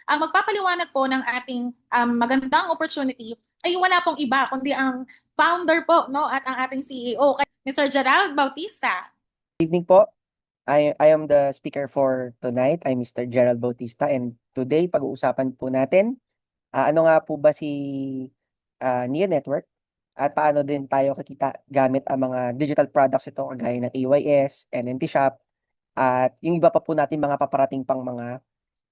Ang magpapaliwanag po ng ating magandang opportunity ay wala pong iba kundi ang founder po, no, at ang ating CEO, Mr. Gerald Bautista. Evening po. I am the speaker for tonight. I'm Mr. Gerald Bautista, and today pag-uusapan po natin ano nga po ba si Neo Network at paano din tayo kikita gamit ang mga digital products ito kagaya ng AYS, NNT Shop at yung iba pa po natin mga paparating pang mga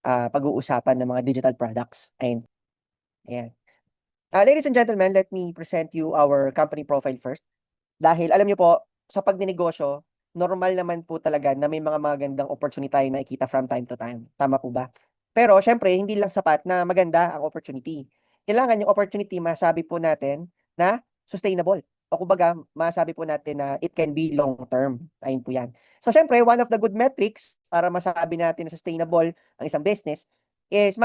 pag-uusapan ng mga digital products. Ayun. Ayan. Ladies and gentlemen, let me present you our company profile first. Dahil alam niyo po, sa pagninegosyo, normal naman po talaga na may mga magandang opportunity tayo nakikita from time to time. Tama po ba? Pero syempre, hindi lang sapat na maganda ang opportunity. Kailangan yung opportunity masabi po natin na sustainable. O kumbaga, masabi po natin na it can be long term. Ayun po yan. So syempre, one of the good metrics para masabi natin na sustainable ang isang business is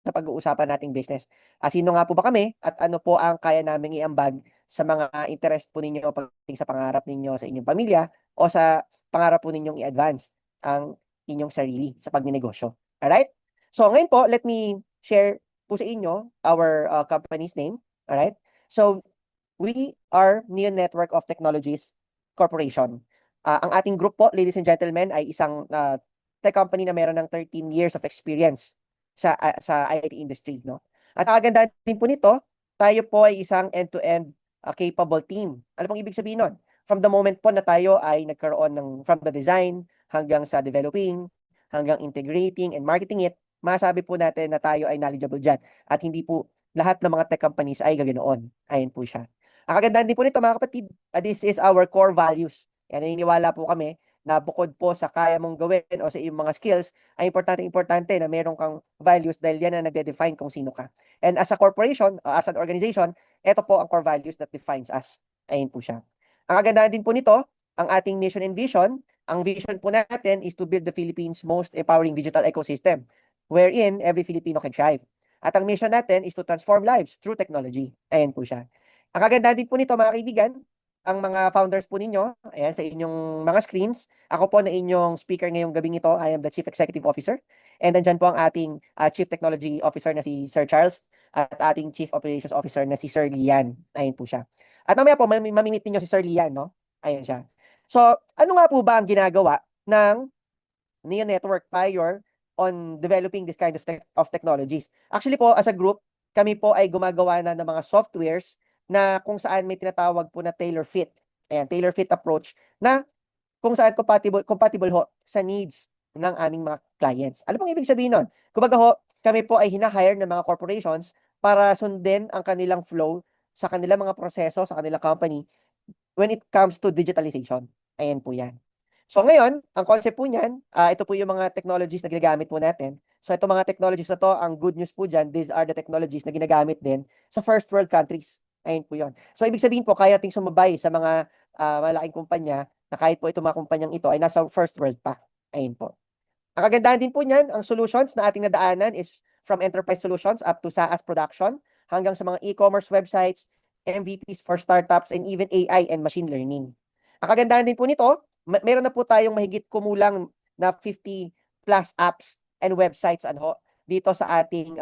sa pag-uusapan nating business. Sino nga po ba kami at ano po ang kaya naming iambag sa mga interest po ninyo pagdating sa pangarap ninyo sa inyong pamilya o sa pangarap po ninyong i-advance ang inyong sarili sa pagninegosyo. Alright? So ngayon po, let me share po sa inyo our company's name. Alright? So we are Neo Network of Technologies Corporation. Ang ating group po, ladies and gentlemen, ay isang tech company na meron ng 13 years of experience sa IT industry, no? At ang kagandahan din po nito, tayo po ay isang end-to-end capable team. Ano pong ibig sabihin nun? From the moment po na tayo ay nagkaroon ng from the design hanggang sa developing, hanggang integrating and marketing it, masabi po natin na tayo ay knowledgeable dyan. At hindi po lahat ng mga tech companies ay gaganoon. Ayun po siya. Ang kagandahan din po nito mga kapatid, this is our core values. Yan, naniniwala po kami na bukod po sa kaya mong gawin o sa iyong mga skills, ay importante na meron kang values dahil yan ang nagde-define kung sino ka. And as a corporation, as an organization, ito po ang core values that defines us. Ayun po siya. Ang kagandahan din po nito, ang ating mission and vision, ang vision po natin is to build the Philippines' most empowering digital ecosystem, wherein every Filipino can thrive. At ang mission natin is to transform lives through technology. Ayun po siya. Ang kagandahan din po nito, mga kaibigan, ang mga founders po ninyo, ayan, sa inyong mga screens. Ako po na inyong speaker ngayong gabing ito, I am the Chief Executive Officer. And nandyan po ang ating Chief Technology Officer na si Sir Charles at ating Chief Operations Officer na si Sir Lian. Ayun po siya. At mamaya po, mamimit ninyo si Sir Lian, no? Ayan siya. So, ano nga po ba ang ginagawa ng Neo Network prior on developing this kind of technologies? Actually po, as a group, kami po ay gumagawa na ng mga softwares na kung saan may tinatawag po na tailor fit. Ayan, tailor fit approach na kung saan compatible ho sa needs ng aming mga clients. Ano pong ibig sabihin nun? Kumbaga ho, kami po ay hinahire ng mga corporations para sundin ang kanilang flow sa kanilang mga proseso, sa kanilang company when it comes to digitalization. Ayan po yan. So ngayon, ang concept po niyan, ito po yung mga technologies na ginagamit po natin. So itong mga technologies na to, ang good news po dyan, these are the technologies na ginagamit din sa first world countries. Ayun po yun. So ibig sabihin po, kaya nating sumabay sa mga malaking kumpanya na kahit po itong mga kumpanyang ito ay nasa first world pa. Ayun po. Ang kagandahan din po niyan, ang solutions na ating nadaanan is from enterprise solutions up to SaaS production hanggang sa mga e-commerce websites, MVPs for startups, and even AI and machine learning. Ang kagandahan din po nito, meron na po tayong mahigit kumulang na 50 plus apps and websites dito sa ating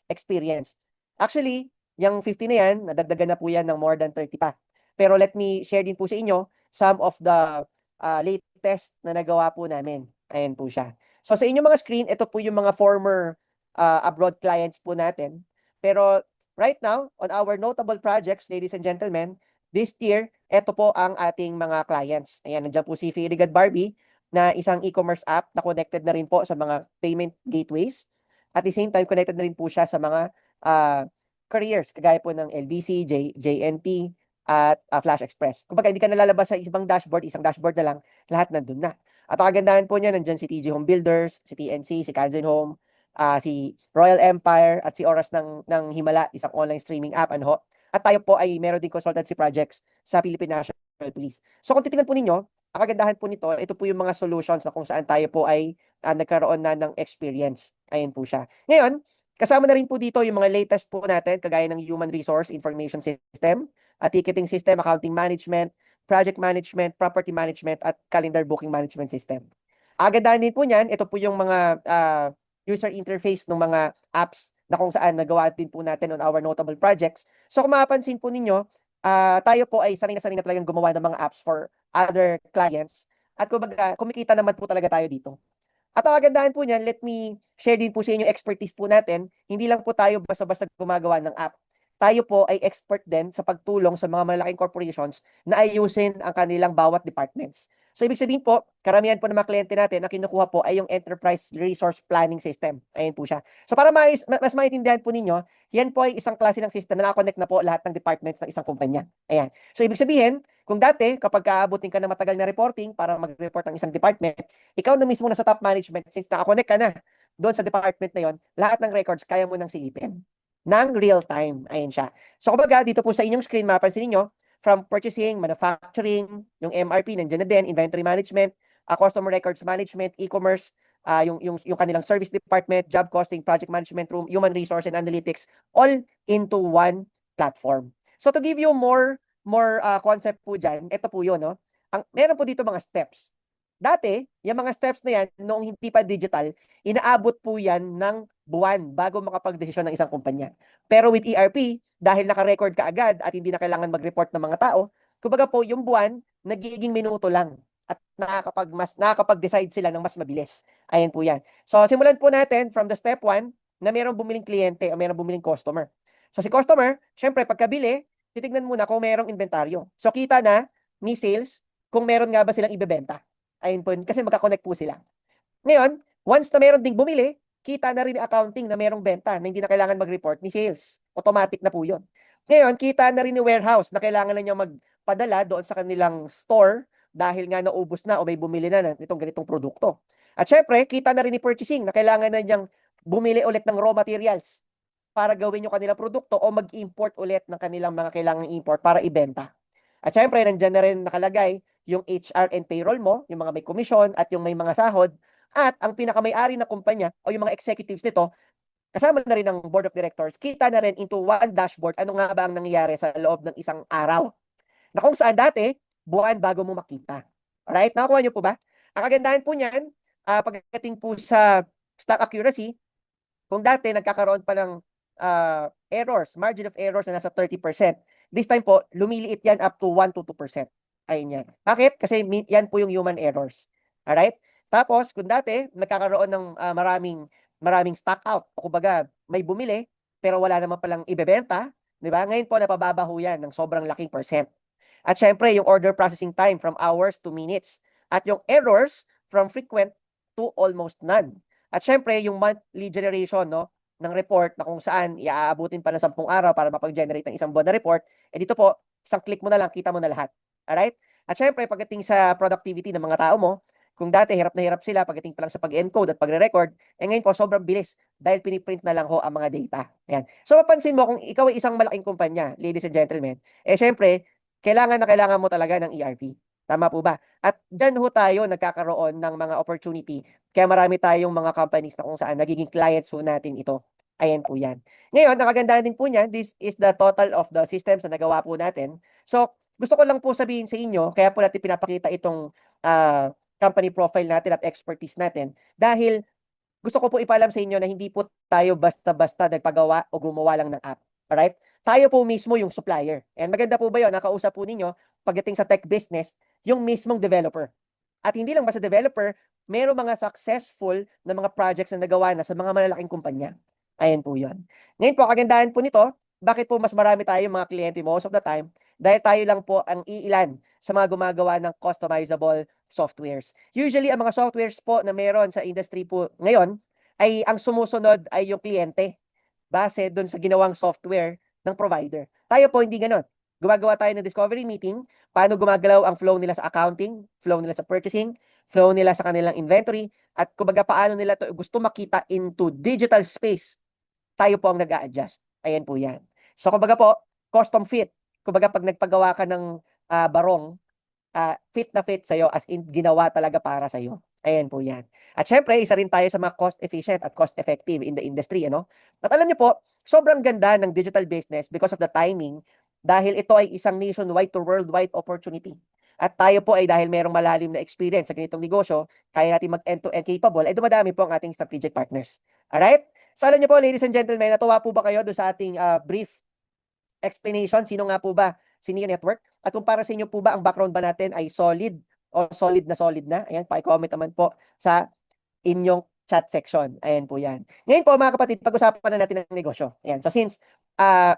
experience. Actually, yung 50 na yan, nadagdagan na po yan ng more than 30 pa. Pero let me share din po sa inyo some of the latest na nagawa po namin. Ayan po siya. So sa inyong mga screen, ito po yung mga former abroad clients po natin. Pero right now, on our notable projects, ladies and gentlemen, this year, ito po ang ating mga clients. Ayan, nandiyan po si Fairygood Barbie na isang e-commerce app na connected na rin po sa mga payment gateways. At the same time, connected na rin po siya sa mga careers, kagaya po ng LBC, JNT, at Flash Express. Kumbaga, hindi ka nalalabas sa isang dashboard na lang, lahat nandun na. At ang kagandahan po niya, nandyan si TG Home Builders, si TNC, si Kanzen Home, si Royal Empire, at si Oras ng Himala, isang online streaming app. At tayo po ay meron din consultancy projects sa Philippine National Police. So kung titingnan po ninyo, ang kagandahan po nito, ito po yung mga solutions na kung saan tayo po ay nagkaroon na ng experience. Ayun po siya. Ngayon, kasama na rin po dito yung mga latest po natin, kagaya ng Human Resource Information System, ticketing system, accounting management, project management, property management, at calendar booking management system. Agandahan din po niyan, ito po yung mga user interface ng mga apps na kung saan nagawa din po natin on our notable projects. So kung mapapansin po ninyo, tayo po ay sanay na talagang gumawa ng mga apps for other clients. At kumbaga, kumikita naman po talaga tayo dito. At ang kagandahan po niyan, let me share din po sa inyo yung expertise po natin. Hindi lang po tayo basta-basta gumagawa ng app. Tayo po ay expert din sa pagtulong sa mga malalaking corporations na ayusin ang kanilang bawat departments. So, ibig sabihin po, karamihan po ng mga kliyente natin na kinukuha po ay yung Enterprise Resource Planning System. Ayan po siya. So, para mas maintindihan po ninyo, yan po ay isang klase ng system na nakakonect na po lahat ng departments ng isang kumpanya. Ayan. So, ibig sabihin, kung dati, kapag kaabutin ka ng matagal na reporting para mag-report ang isang department, ikaw na mismo nasa top management, since nakakonect ka na doon sa department na yon, lahat ng records kaya mo nang silipin ng real time. Ayan siya. So, kumbaga, dito po sa inyong screen, mapansin niyo, from purchasing, manufacturing, yung MRP, nandiyan na din, inventory management, customer records management, e-commerce, yung kanilang service department, job costing, project management room, human resource and analytics, all into one platform. So, to give you more concept po dyan, ito po yun, no? Meron po dito mga steps. Dati, yung mga steps na yan, noong hindi pa digital, inaabot po yan ng buwan bago makapag-desisyon ng isang kumpanya. Pero with ERP, dahil naka-record ka agad at hindi na kailangan mag-report ng mga tao, kumbaga po, yung buwan, nagiging minuto lang at nakakapag-decide sila ng mas mabilis. Ayan po yan. So, simulan po natin from the step 1 na mayroong bumiling kliyente o mayroong bumiling customer. So, si customer, syempre, pagkabili, titignan muna kung mayroong inventaryo. So, kita na ni sales kung meron nga ba silang ibebenta. Ayun po, kasi magka-connect po sila. Ngayon, once na meron ding bumili, kita na rin ni accounting na merong benta na hindi na kailangan mag-report ni sales. Automatic na po yun. Ngayon, kita na rin ni warehouse na kailangan na niya magpadala doon sa kanilang store dahil nga naubos na o may bumili na nitong ganitong produkto. At syempre, kita na rin ni purchasing na kailangan na niyang bumili ulit ng raw materials para gawin yung kanilang produkto o mag-import ulit ng kanilang mga kailangang import para ibenta. At syempre, nandiyan na rin nakalagay yung HR and payroll mo, yung mga may komisyon at yung may mga sahod, at ang pinakamay-ari na kumpanya o yung mga executives nito, kasama na rin ng board of directors, kita na rin into one dashboard ano nga ba ang nangyayari sa loob ng isang araw. Na kung saan dati, buwan bago mo makita. Alright? Nakakuha niyo po ba? Ang kagandahan po niyan, pagdating po sa stock accuracy, kung dati nagkakaroon pa ng errors, margin of errors na nasa 30%. This time po, lumiliit yan up to 1 to 2%. Ayun yan. Bakit? Kasi yan po yung human errors. Alright? Tapos, kung dati, nagkakaroon ng maraming stock out, o kumbaga, may bumili, pero wala naman palang ibebenta, di ba? Ngayon po, napababaho yan ng sobrang laking percent. At syempre, yung order processing time from hours to minutes. At yung errors from frequent to almost none. At syempre, yung monthly generation, no, ng report na kung saan iaabutin pa ng 10 araw para mapag-generate ng isang buwan na report, dito po, isang click mo na lang, kita mo na lahat. Alright? At syempre, pagdating sa productivity ng mga tao mo, kung dati hirap na hirap sila pagdating pa lang sa pag-encode at pagre-record, ngayon po sobrang bilis dahil piniprint na lang ho ang mga data. Ayan. So mapansin mo, kung ikaw ay isang malaking kumpanya, ladies and gentlemen, syempre, kailangan mo talaga ng ERP. Tama po ba? At dyan ho tayo nagkakaroon ng mga opportunity. Kaya marami tayong mga companies na kung saan nagiging clients ho natin ito. Ayan po yan. Ngayon, ang kagandahan din po niyan, this is the total of the systems na nagawa po natin. So, gusto ko lang po sabihin sa inyo, kaya po natin pinapakita itong company profile natin at expertise natin. Dahil gusto ko po ipaalam sa inyo na hindi po tayo basta-basta nagpagawa o gumawa lang ng app. Alright? Tayo po mismo yung supplier. And maganda po ba yun? Nakausap po ninyo, pagdating sa tech business, yung mismong developer. At hindi lang basta developer, meron mga successful na mga projects na nagawa na sa mga malalaking kumpanya. Ayan po yun. Ngayon po, kagandahan po nito, bakit po mas marami tayo mga kliyente most of the time? Dahil tayo lang po ang iilan sa mga gumagawa ng customizable softwares. Usually, ang mga softwares po na meron sa industry po ngayon, ay ang sumusunod ay yung kliyente base doon sa ginawang software ng provider. Tayo po hindi ganon. Gumagawa tayo ng discovery meeting, paano gumagalaw ang flow nila sa accounting, flow nila sa purchasing, flow nila sa kanilang inventory, at kumbaga paano nila to gusto makita into digital space. Tayo po ang nag-a-adjust. Ayan po yan. So kumbaga po, custom fit. Kumbaga pag nagpagawa ka ng barong, fit na fit sa'yo as in ginawa talaga para sa'yo. Ayan po yan. At syempre, isa rin tayo sa mga cost efficient at cost effective in the industry. Ano? At alam niyo po, sobrang ganda ng digital business because of the timing dahil ito ay isang nationwide to worldwide opportunity. at tayo po ay dahil merong malalim na experience sa ganitong negosyo, kaya natin mag-end-to-end capable, ay dumadami po ang ating strategic partners. Alright? So alam niyo po, ladies and gentlemen, natuwa po ba kayo doon sa ating brief explanation? Sino nga po ba si Nia Network? At kung para sa inyo po ba, ang background ba natin ay solid o solid na? Ayan, pa-comment naman po sa inyong chat section. Ayan po yan. Ngayon po mga kapatid, pag-usapan na natin ang negosyo. Ayan. So since uh,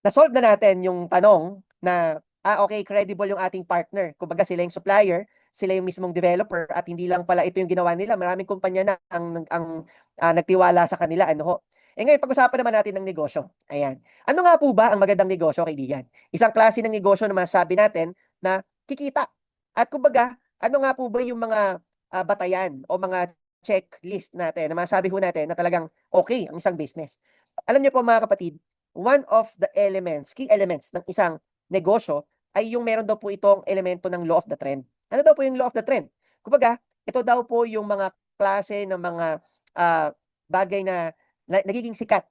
na-solve na natin yung tanong na, okay, credible yung ating partner. Kumbaga sila yung supplier, sila yung mismong developer, at hindi lang pala ito yung ginawa nila. Maraming kumpanya na ang nagtiwala sa kanila. Ano ho? Ngayon, pag-usapan naman natin ng negosyo. Ayan. Ano nga po ba ang magandang negosyo, kaibigan? Isang klase ng negosyo na masasabi natin na kikita. At kumbaga, ano nga po ba yung mga batayan o mga checklist natin na masasabi ho natin na talagang okay ang isang business? Alam niyo po mga kapatid, one of the elements, key elements ng isang negosyo ay yung meron daw po itong elemento ng law of the trend. Ano daw po yung law of the trend? Kumbaga, ito daw po yung mga klase ng mga bagay na nagiging sikat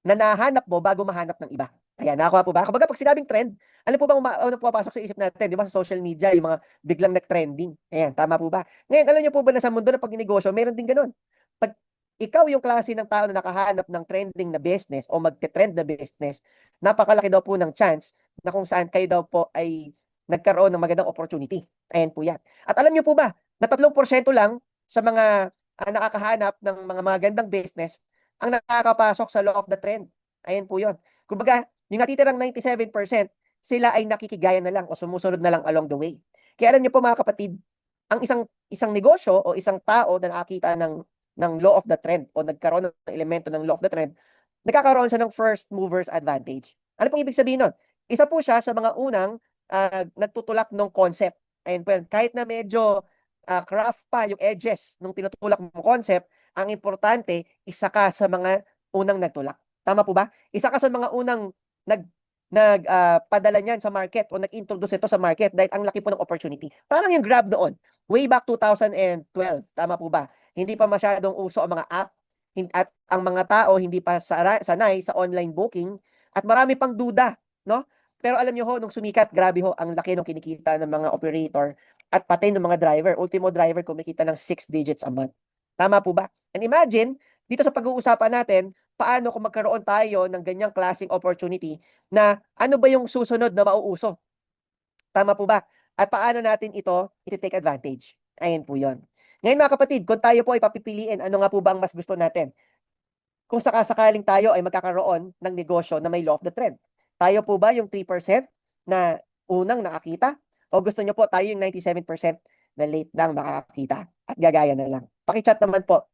na nahanap mo bago mahanap ng iba. Ayan, nakakuha po ba? Kumbaga, pag sinabing trend, ano po bang ano pumapasok sa isip natin, di ba, sa social media, yung mga biglang nag-trending. Ayan, tama po ba? Ngayon, alam niyo po ba na sa mundo ng pagnegosyo, meron din ganun. Pag ikaw yung klase ng tao na nakahanap ng trending na business o magte-trend na business, napakalaki daw po ng chance na kung saan kayo daw po ay nagkaroon ng magandang opportunity. Ayan po yan. At alam niyo po ba, na 3% lang sa mga nakakahanap ng mga magandang business ang nakakapasok sa law of the trend. Ayan po yun. Kumbaga, yung natitirang 97%, sila ay nakikigaya na lang o sumusunod na lang along the way. Kaya alam niyo po mga kapatid, ang isang negosyo o isang tao na nakakita ng law of the trend o nagkaroon ng elemento ng law of the trend, nagkakaroon siya ng first mover's advantage. Ano pong ibig sabihin nun? Isa po siya sa mga unang nagtutulak ng concept. Ayun po yan. Kahit na medyo craft pa yung edges nung tinutulak mong concept, ang importante, isa ka sa mga unang nagtulak. Tama po ba? Isa ka sa mga unang padala niyan sa market o nag-introduce ito sa market dahil ang laki po ng opportunity. Parang yung Grab noon, way back 2012. Tama po ba? Hindi pa masyadong uso ang mga app at ang mga tao hindi pa sanay sa online booking at marami pang duda, no? Pero alam niyo ho, nung sumikat, grabe ho, ang laki ng kinikita ng mga operator at pati ng mga driver. Ultimo driver kumikita ng 6 digits a month. Tama po ba? And imagine, dito sa pag-uusapan natin, paano kung magkaroon tayo ng ganyang klaseng opportunity na ano ba yung susunod na mauuso? Tama po ba? At paano natin ito iti-take advantage? Ayan po yon. Ngayon mga kapatid, kung tayo po ay papipiliin, ano nga po ba ang mas gusto natin? Kung sakasakaling tayo ay magkakaroon ng negosyo na may law of the trend. Tayo po ba yung 3% na unang nakakita? O gusto nyo po tayo yung 97% na late lang makakakita at gagaya na lang? Pakichat naman po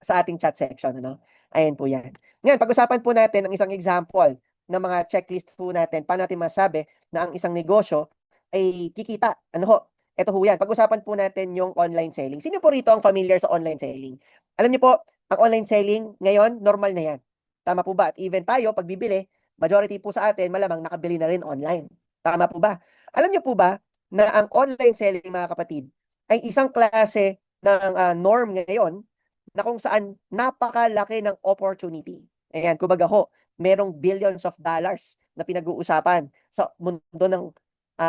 sa ating chat section. Ano? Ayan po yan. Ngayon, pag-usapan po natin ang isang example ng mga checklist po natin. Paano natin masabi na ang isang negosyo ay kikita? Ano ho? Ito ho yan. Pag-usapan po natin yung online selling. Sino po rito ang familiar sa online selling? Alam niyo po, ang online selling ngayon, normal na yan. Tama po ba? At even tayo, pag bibili, majority po sa atin, malamang nakabili na rin online. Tama po ba? Alam niyo po ba na ang online selling, mga kapatid, ay isang klase ng norm ngayon na kung saan napakalaki ng opportunity. Ayan, kumbaga ho, merong billions of dollars na pinag-uusapan sa mundo ng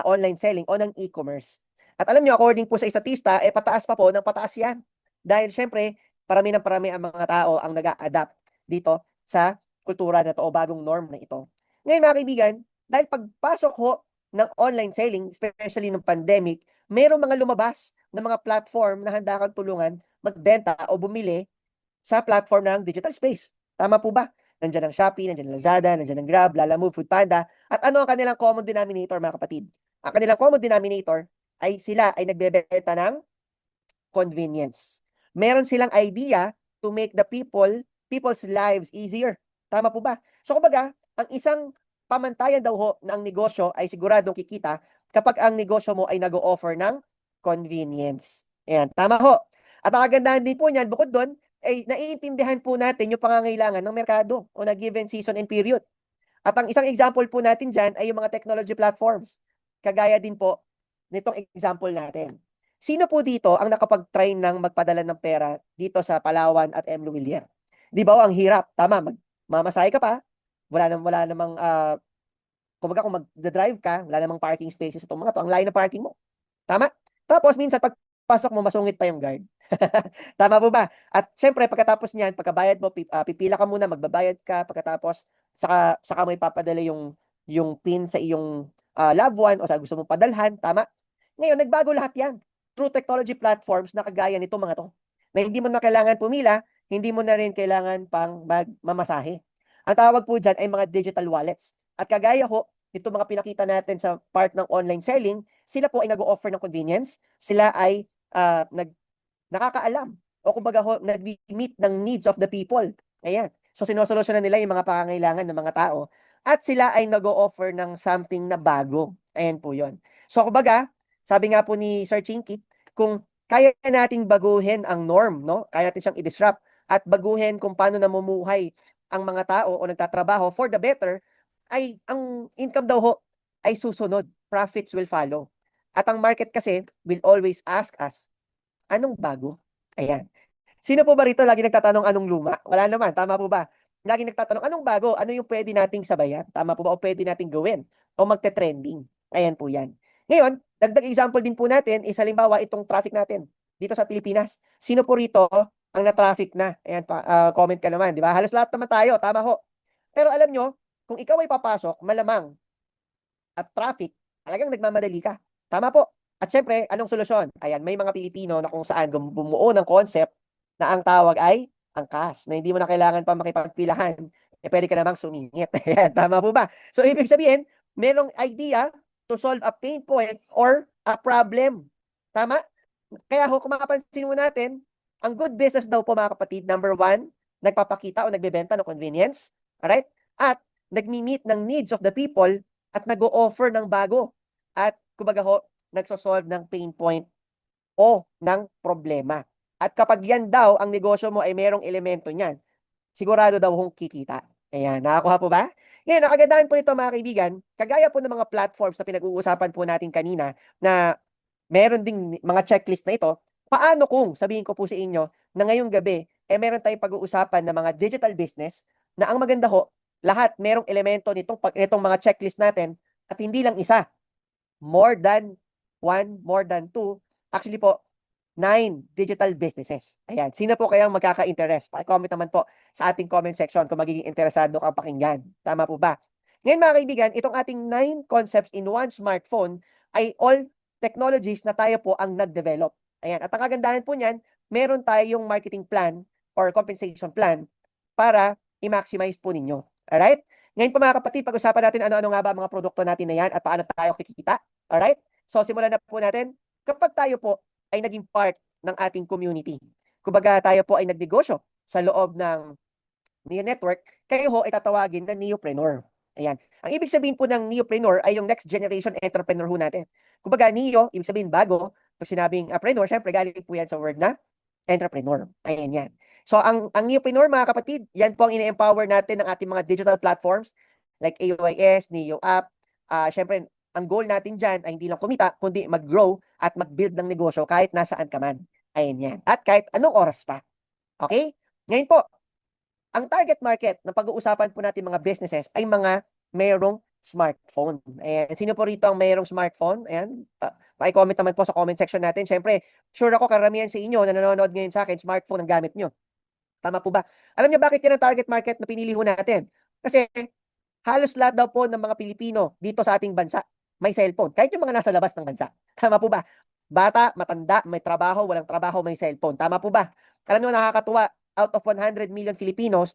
online selling o ng e-commerce. At alam nyo, according po sa estatista, pataas pa po ng pataas yan. Dahil syempre, parami ng parami ang mga tao ang nag-a-adapt dito sa kultura na to o bagong norm na ito. Ngayon mga kaibigan, dahil pagpasok ho ng online selling, especially ng pandemic, merong mga lumabas na mga platform na handa kang tulungan magbenta o bumili sa platform ng digital space. Tama po ba? Nandiyan ang Shopee, nandiyan ang Lazada, nandiyan ang Grab, Lalamove, Foodpanda. At ano ang kanilang common denominator, mga kapatid? Ang kanilang common denominator ay sila ay nagbebenta ng convenience. Meron silang idea to make the people's lives easier. Tama po ba? So kumbaga, ang isang pamantayan daw ho na ang negosyo ay siguradong kikita kapag ang negosyo mo ay nag-o-offer ng convenience. Ayan, tama ho. At ang kagandahan din po niyan, bukod doon, ay naiintindihan po natin yung pangangailangan ng merkado o na given season and period. At ang isang example po natin dyan ay yung mga technology platforms. Kagaya din po nitong example natin. Sino po dito ang nakapag-try ng magpadala ng pera dito sa Palawan at M. Luwilier? Di ba ang hirap? Tama, mamasahe ka pa. Wala namang Kumbaga kung mag-drive ka, wala namang parking spaces itong mga to, ang layo ng parking mo. Tama? Tapos minsan pagpasok mo, masungit pa yung guard. Tama po ba? At syempre, pagkatapos niyan, pagkabayad mo, pipila ka muna, magbabayad ka, pagkatapos, saka mo ipapadala yung PIN sa iyong loved one o sa gusto mong padalhan. Tama? Ngayon, nagbago lahat yan. Through technology platforms na kagaya nito mga to. Na hindi mo na kailangan pumila, hindi mo na rin kailangan pang magmamasahe. Ang tawag po dyan ay mga digital wallets. At kagaya ho, ito mga pinakita natin sa part ng online selling, sila po ay nag-o-offer ng convenience, sila ay nakakaalam o kumbaga ho, nag-meet ng needs of the people. Ayan. So sinosolusyonan nila yung mga pangangailangan ng mga tao at sila ay nag-o-offer ng something na bago. Ayan po 'yon. So kumbaga, sabi nga po ni Sir Chinky, kung kaya nating baguhin ang norm, no? Kaya natin siyang i-disrupt at baguhin kung paano namumuhay ang mga tao o nagtatrabaho for the better, ay ang income daw ho ay susunod. Profits will follow. At ang market kasi will always ask us, anong bago? Ayan. Sino po ba rito lagi nagtatanong anong luma? Wala naman, tama po ba? Lagi nagtatanong anong bago? Ano yung pwede nating sabayan? Tama po ba? O pwede nating gawin? O magte-trending? Ayan po yan. Ngayon, dagdag example din po natin is halimbawa itong traffic natin dito sa Pilipinas. Sino po rito ang na-traffic na? Ayan, comment ka naman, di ba? Halos lahat naman tayo, tama ho. Pero alam nyo, kung ikaw ay papasok, malamang at traffic, talagang nagmamadali ka. Tama po. At syempre, anong solusyon? Ayan, may mga Pilipino na kung saan bumuo ng concept na ang tawag ay angkas, na hindi mo na kailangan pa makipagpilahan, pwede ka namang sumingit. Ayan, tama po ba? So, ibig sabihin, merong idea to solve a pain point or a problem. Tama? Kaya kung mapapansin mo natin, ang good business daw po mga kapatid, number one, nagpapakita o nagbebenta ng convenience. Alright? At nagmi-meet ng needs of the people at nag-o-offer ng bago. At kumbaga ho, nagsosolve ng pain point o ng problema. At kapag yan daw, ang negosyo mo ay merong elemento niyan, sigurado daw hong kikita. Ayan, nakakuha po ba? Ngayon, ang kagandahan po nito mga kaibigan, kagaya po ng mga platforms na pinag-uusapan po natin kanina na meron ding mga checklist na ito, paano kung, sabihin ko po sa inyo, na ngayong gabi, meron tayong pag-uusapan ng mga digital business na ang maganda ho, lahat merong elemento nitong mga checklist natin at hindi lang isa, more than one, more than two, actually po, 9 digital businesses. Ayan. Sino po kayang magkaka-interest? Paki-comment naman po sa ating comment section kung magiging interesado kang pakinggan. Tama po ba? Ngayon mga kaibigan, itong ating 9 concepts in one smartphone ay all technologies na tayo po ang nag-develop. Ayan. At ang kagandahan po niyan, meron tayong marketing plan or compensation plan para i-maximize po ninyo. Alright? Ngayon po mga kapatid, pag-usapan natin ano-ano nga ba ang mga produkto natin na yan at paano tayo kikita. Alright? So simulan na po natin. Kapag tayo po ay naging part ng ating community. Kumbaga tayo po ay nagnegosyo sa loob ng Neo Network, kayo ho ay tatawagin na neopreneur. Ayan. Ang ibig sabihin po ng neopreneur ay yung next generation entrepreneur ho natin. Kumbaga neo, ibig sabihin bago. Pag sinabing preneur, syempre galing po yan sa word na entrepreneur. Ayan yan. So ang neopreneur mga kapatid, yan po ang ine-empower natin ng ating mga digital platforms like AOIS, Neo App. Syempre, ang goal natin dyan ay hindi lang kumita, kundi mag-grow at mag-build ng negosyo kahit nasaan ka man. Ayan yan. At kahit anong oras pa. Okay? Ngayon po, ang target market na pag-uusapan po natin mga businesses ay mga mayroong smartphone. Ayan. Sino po rito ang mayroong smartphone? Ayan. Pa-comment naman po sa comment section natin. Siyempre, sure ako karamihan sa inyo na nanonood ngayon sa akin, smartphone ang gamit nyo. Tama po ba? Alam niyo bakit yan ang target market na pinili ho natin? Kasi halos lahat daw po ng mga Pilipino dito sa ating bansa may cellphone. Kahit yung mga nasa labas ng bansa. Tama po ba? Bata, matanda, may trabaho, walang trabaho, may cellphone. Tama po ba? Alam niyo nakakatuwa, out of 100 million Filipinos,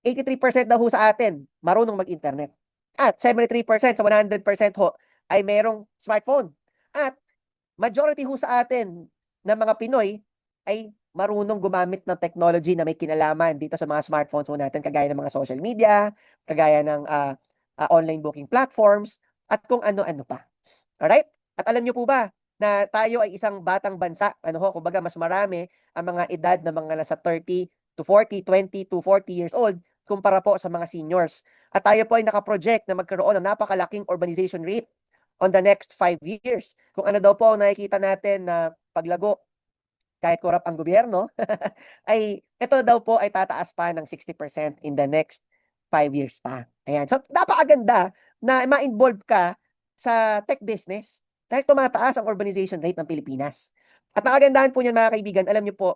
83% daw ho sa atin marunong mag-internet. At 73% sa 100% ho ay merong smartphone. At majority ho sa atin ng mga Pinoy ay marunong gumamit ng technology na may kinalaman dito sa mga smartphones ho natin, kagaya ng mga social media, kagaya ng online booking platforms, at kung ano-ano pa. Alright? At alam niyo po ba na tayo ay isang batang bansa, kumbaga mas marami ang mga edad na mga nasa 30 to 40, 20 to 40 years old kumpara po sa mga seniors. At tayo po ay nakaproject na magkaroon ng napakalaking urbanization rate on the next 5 years. Kung ano daw po ang nakikita natin na paglago kahit korap ang gobyerno, ay ito daw po ay tataas pa ng 60% in the next 5 years pa. Ayan. So, napakaganda na ma-involve ka sa tech business dahil tumataas ang urbanization rate ng Pilipinas. At ang kagandahan po niyan mga kaibigan, alam niyo po,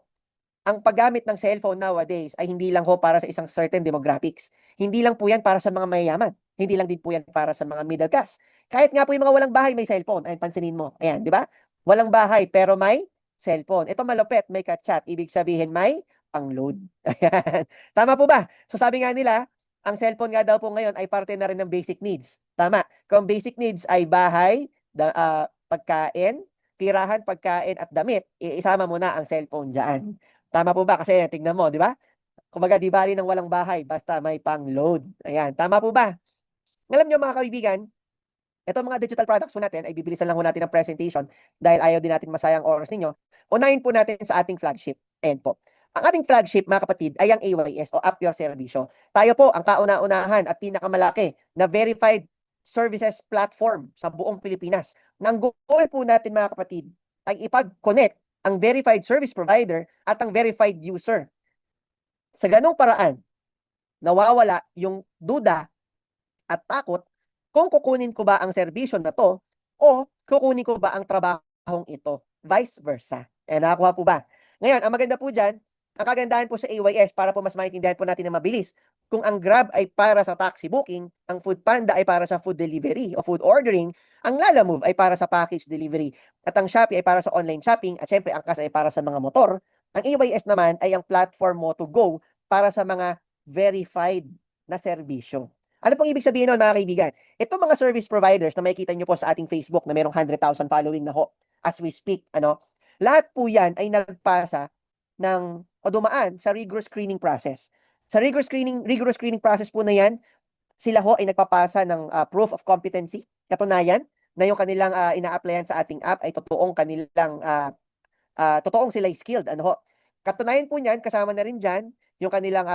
ang paggamit ng cellphone nowadays ay hindi lang ho para sa isang certain demographics. Hindi lang po yan para sa mga mayayaman. Hindi lang din po yan para sa mga middle class. Kahit nga po yung mga walang bahay may cellphone. Ayan, pansinin mo. Ayan, di ba? Walang bahay pero may cellphone. Ito malupit, may ka-chat. Ibig sabihin may pang-load. Ayan. Tama po ba? So sabi nga nila, ang cellphone nga daw po ngayon ay parte na rin ng basic needs. Tama. Kung basic needs ay bahay, pagkain, tirahan, pagkain at damit, isama mo na ang cellphone dyan. Tama po ba? Kasi tignan mo, di ba? Kumbaga, di bali ng walang bahay, basta may pang-load. Ayan, tama po ba? Alam nyo mga kaibigan, ito mga digital products po natin, ay bibilisan lang po natin ang presentation dahil ayaw din natin masayang oras ninyo. Unahin po natin sa ating flagship. Ayan po. Ang ating flagship, mga kapatid, ay ang AYS o Up Your Servicio. Tayo po ang kauna-unahan at pinakamalaki na verified services platform sa buong Pilipinas. Nang goal po natin, mga kapatid, ay ipag-connect ang verified service provider at ang verified user. Sa ganong paraan, nawawala yung duda at takot kung kukunin ko ba ang serbisyo na to o kukunin ko ba ang trabahong ito. Vice versa. Nakakuha po ba? Ngayon, ang maganda po dyan, ang kagandahan po sa AYS para po mas maintindihan po natin na mabilis, kung ang Grab ay para sa taxi booking, ang Foodpanda ay para sa food delivery o food ordering, ang Lalamove ay para sa package delivery, at ang Shopee ay para sa online shopping, at syempre ang Kas ay para sa mga motor, ang AYS naman ay ang platform mo to go para sa mga verified na serbisyo. Ano pong ibig sabihin nun, mga kaibigan? Itong mga service providers na makikita nyo po sa ating Facebook na merong 100,000 following na ho as we speak, lahat po yan ay nagpasa ng o dumaan sa rigorous screening process. Sa rigorous screening process po na yan, sila ho ay nagpapasa ng proof of competency, katunayan na yung kanilang ina-applyan sa ating app ay totoong sila skilled. Katunayan po niyan, kasama na rin dyan yung kanilang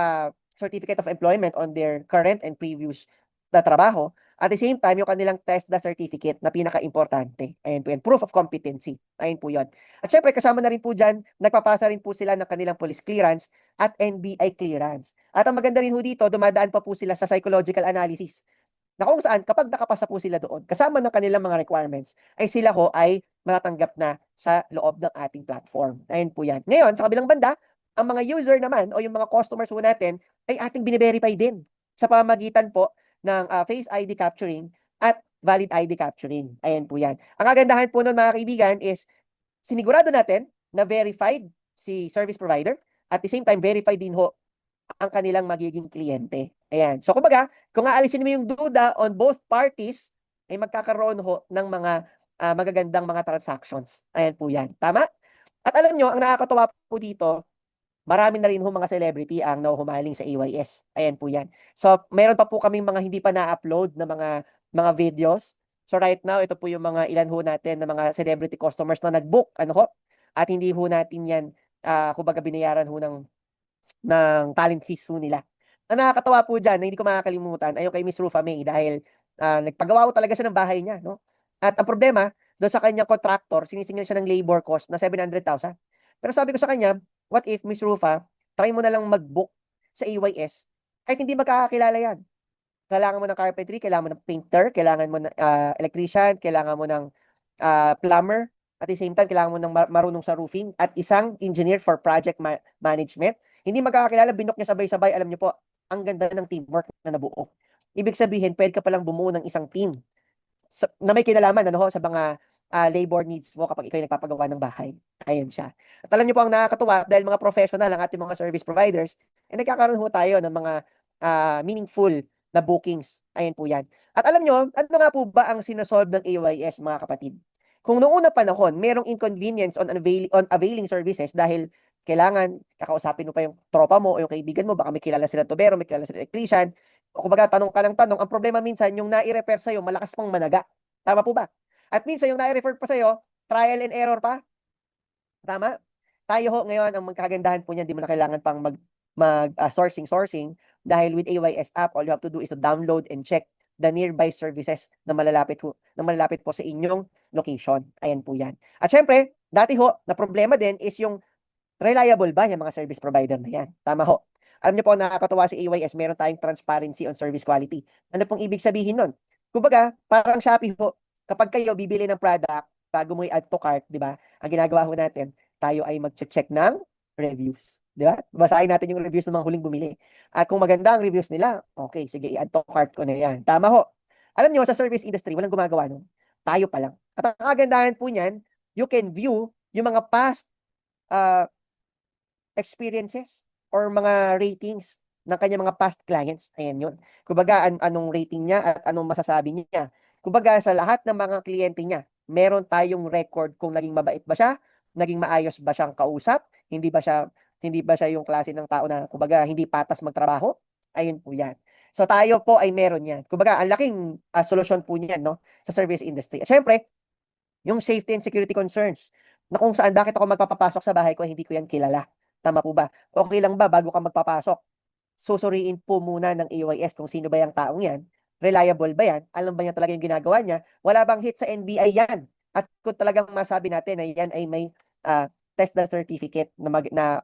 certificate of employment on their current and previous na trabaho. At the same time, yung kanilang TESDA certificate na pinaka-importante. Ayan po yan. Proof of competency. Ayan po yun. At syempre, kasama na rin po dyan, nagpapasa rin po sila ng kanilang police clearance at NBI clearance. At ang maganda rin po dito, dumadaan pa po sila sa psychological analysis na kung saan, kapag nakapasa po sila doon, kasama ng kanilang mga requirements, ay sila ho ay matatanggap na sa loob ng ating platform. Ayan po yan. Ngayon, sa kabilang banda, ang mga user naman o yung mga customers po natin ay ating bine-verify din sa pamamagitan po ng Face ID capturing at valid ID capturing. Ayan po yan. Ang kagandahan po nun, mga kaibigan, is sinigurado natin na verified si service provider at the same time verified din ho ang kanilang magiging kliyente. Ayan. So kumbaga, kung aalisin mo yung duda on both parties, ay magkakaroon ho ng mga magagandang mga transactions. Ayan po yan. Tama? At alam nyo, ang nakakatawa po dito, marami na rin ho mga celebrity ang nahuhumaling sa AYS. Ayan po yan. So, meron pa po kaming mga hindi pa na-upload na mga videos. So, right now, ito po yung mga ilan ho natin na mga celebrity customers na nag-book. At hindi ho natin yan, kumbaga binayaran ho ng talent fees ho nila. Ang nakakatawa po dyan, na hindi ko makakalimutan, ay yung kay Miss Rufa May dahil nagpagawa ko talaga siya ng bahay niya. No? At ang problema, doon sa kanyang contractor, sinisingil siya ng labor cost na 700,000. Pero sabi ko sa kanya, what if, Miss Rufa, try mo na lang mag-book sa AYS kahit hindi magkakakilala yan. Kailangan mo ng carpentry, kailangan mo ng painter, kailangan mo ng electrician, kailangan mo ng plumber, at the same time, kailangan mo ng marunong sa roofing at isang engineer for project management. Hindi magkakakilala, binok niya sabay-sabay. Alam niyo po, ang ganda ng teamwork na nabuo. Ibig sabihin, pwede ka palang bumuo ng isang team na may kinalaman sa mga labor needs mo kapag ikaw ay nagpapagawa ng bahay. Ayan siya. At alam niyo po ang nakakatuwa, dahil mga professional ang ating mga service providers, nagkakaroon ho tayo ng mga meaningful na bookings. Ayan po yan. At alam nyo, ano nga po ba ang sinasolve ng AYS, mga kapatid? Kung noong una panahon, merong inconvenience on availing services dahil kailangan kakausapin mo pa yung tropa mo o yung kaibigan mo, baka may kilala sila tubero, may kilala sila electrician, o kumbaga tanong ka ng tanong, ang problema minsan, yung nai-refer sa'yo, malakas pang managa. Tama po ba? At minsan, yung nai-refer pa sa'yo, trial and error pa. Tama? Tayo ho ngayon, ang magkagandahan po niyan, di mo na kailangan pang sourcing dahil with AYS app, all you have to do is to download and check the nearby services na malalapit po sa inyong location. Ayan po yan. At syempre, dati ho, na problema din is yung reliable ba yung mga service provider na yan? Tama ho. Alam niyo po, nakakatuwa si AYS, meron tayong transparency on service quality. Ano pong ibig sabihin nun? Kumbaga, parang Shopee po, kapag kayo bibili ng product, bago mo i-add to cart, di ba? Ang ginagawa ho natin, tayo ay mag-check ng reviews. Di ba? Basahin natin yung reviews ng mga huling bumili. At kung maganda ang reviews nila, okay, sige, i-add to cart ko na yan. Tama ho. Alam nyo, sa service industry, walang gumagawa nun. Tayo pa lang. At ang kagandahan po niyan, you can view yung mga past uh, experiences or mga ratings ng kanyang mga past clients. Ayan yun. Kumbaga, anong rating niya at anong masasabi niya. Kumbaga, sa lahat ng mga kliyente niya, meron tayong record kung naging mabait ba siya, naging maayos ba siyang kausap, hindi ba siya yung klase ng tao na, kumbaga, hindi patas magtrabaho. Ayun po yan. So, tayo po ay meron yan. Kumbaga, ang laking solusyon po niyan, no, sa service industry. At syempre, yung safety and security concerns na kung saan bakit ako magpapapasok sa bahay ko, hindi ko yan kilala. Tama po ba? Okay lang ba bago ka magpapasok? Susuriin po muna ng AYS kung sino ba yung taong yan. Reliable ba yan? Alam ba niya talaga yung ginagawa niya? Wala bang hit sa NBI yan? At kung talagang masabi natin na yan ay may TESDA certificate na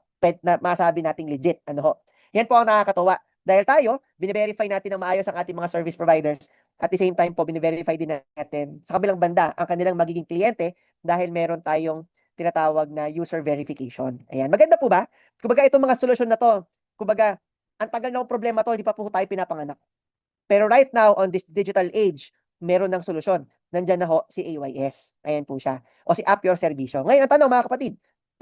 masabi nating legit. Ano ho? Yan po ang nakakatuwa. Dahil tayo, bine-verify natin ng maayos ang ating mga service providers. At the same time po, bine-verify din natin sa kabilang banda ang kanilang magiging kliyente dahil meron tayong tinatawag na user verification. Ayan. Maganda po ba? Kumbaga, itong mga solusyon na to, kumbaga, ang tagal na problema to, hindi pa po tayo pinapanganak. Pero right now, on this digital age, meron ng solusyon. Nandyan na ho si AYS. Ayan po siya. O si App Your Servicio. Ngayon, ang tanong mga kapatid,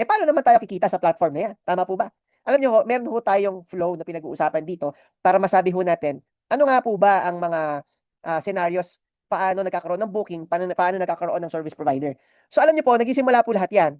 paano naman tayo kikita sa platform na yan? Tama po ba? Alam nyo ho, meron ho tayong flow na pinag-uusapan dito para masabi ho natin, ano nga po ba ang mga scenarios, paano nagkakaroon ng booking, paano nagkakaroon ng service provider. So alam nyo po, nagsisimula po lahat yan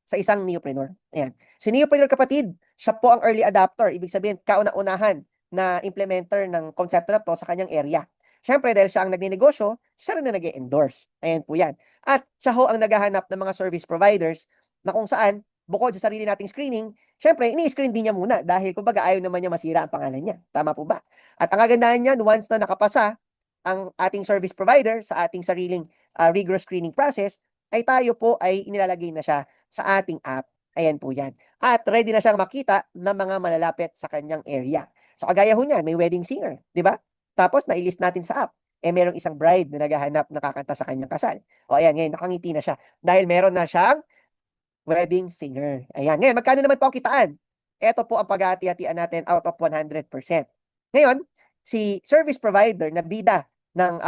sa isang neopreneur. Ayan. Si neopreneur kapatid, siya po ang early adopter. Ibig sabihin, kauna-unahan na implementer ng konsepto na to sa kanyang area. Siyempre, dahil siya ang nagninegosyo, siya rin na nag-endorse. Ayan po yan. At siya ho ang naghahanap ng mga service providers na kung saan, bukod sa sarili nating screening, siyempre, ini-screen din niya muna dahil kumbaga ayaw naman niya masira ang pangalan niya. Tama po ba? At ang kagandahan niyan, once na nakapasa ang ating service provider sa ating sariling rigorous screening process, ay tayo po ay inilalagay na siya sa ating app. Ayan po yan. At ready na siyang makita ng mga malalapit sa kanyang area. So kagaya ho niyan, may wedding singer, di ba? Tapos nailist natin sa app. Merong isang bride na naghahanap nakakanta sa kanyang kasal. O ayan, ngayon nakangiti na siya. Dahil meron na siyang wedding singer. Ayan, ngayon magkano naman po ang kitaan? Ito po ang paghahati-hatian natin out of 100%. Ngayon, si service provider na bida ng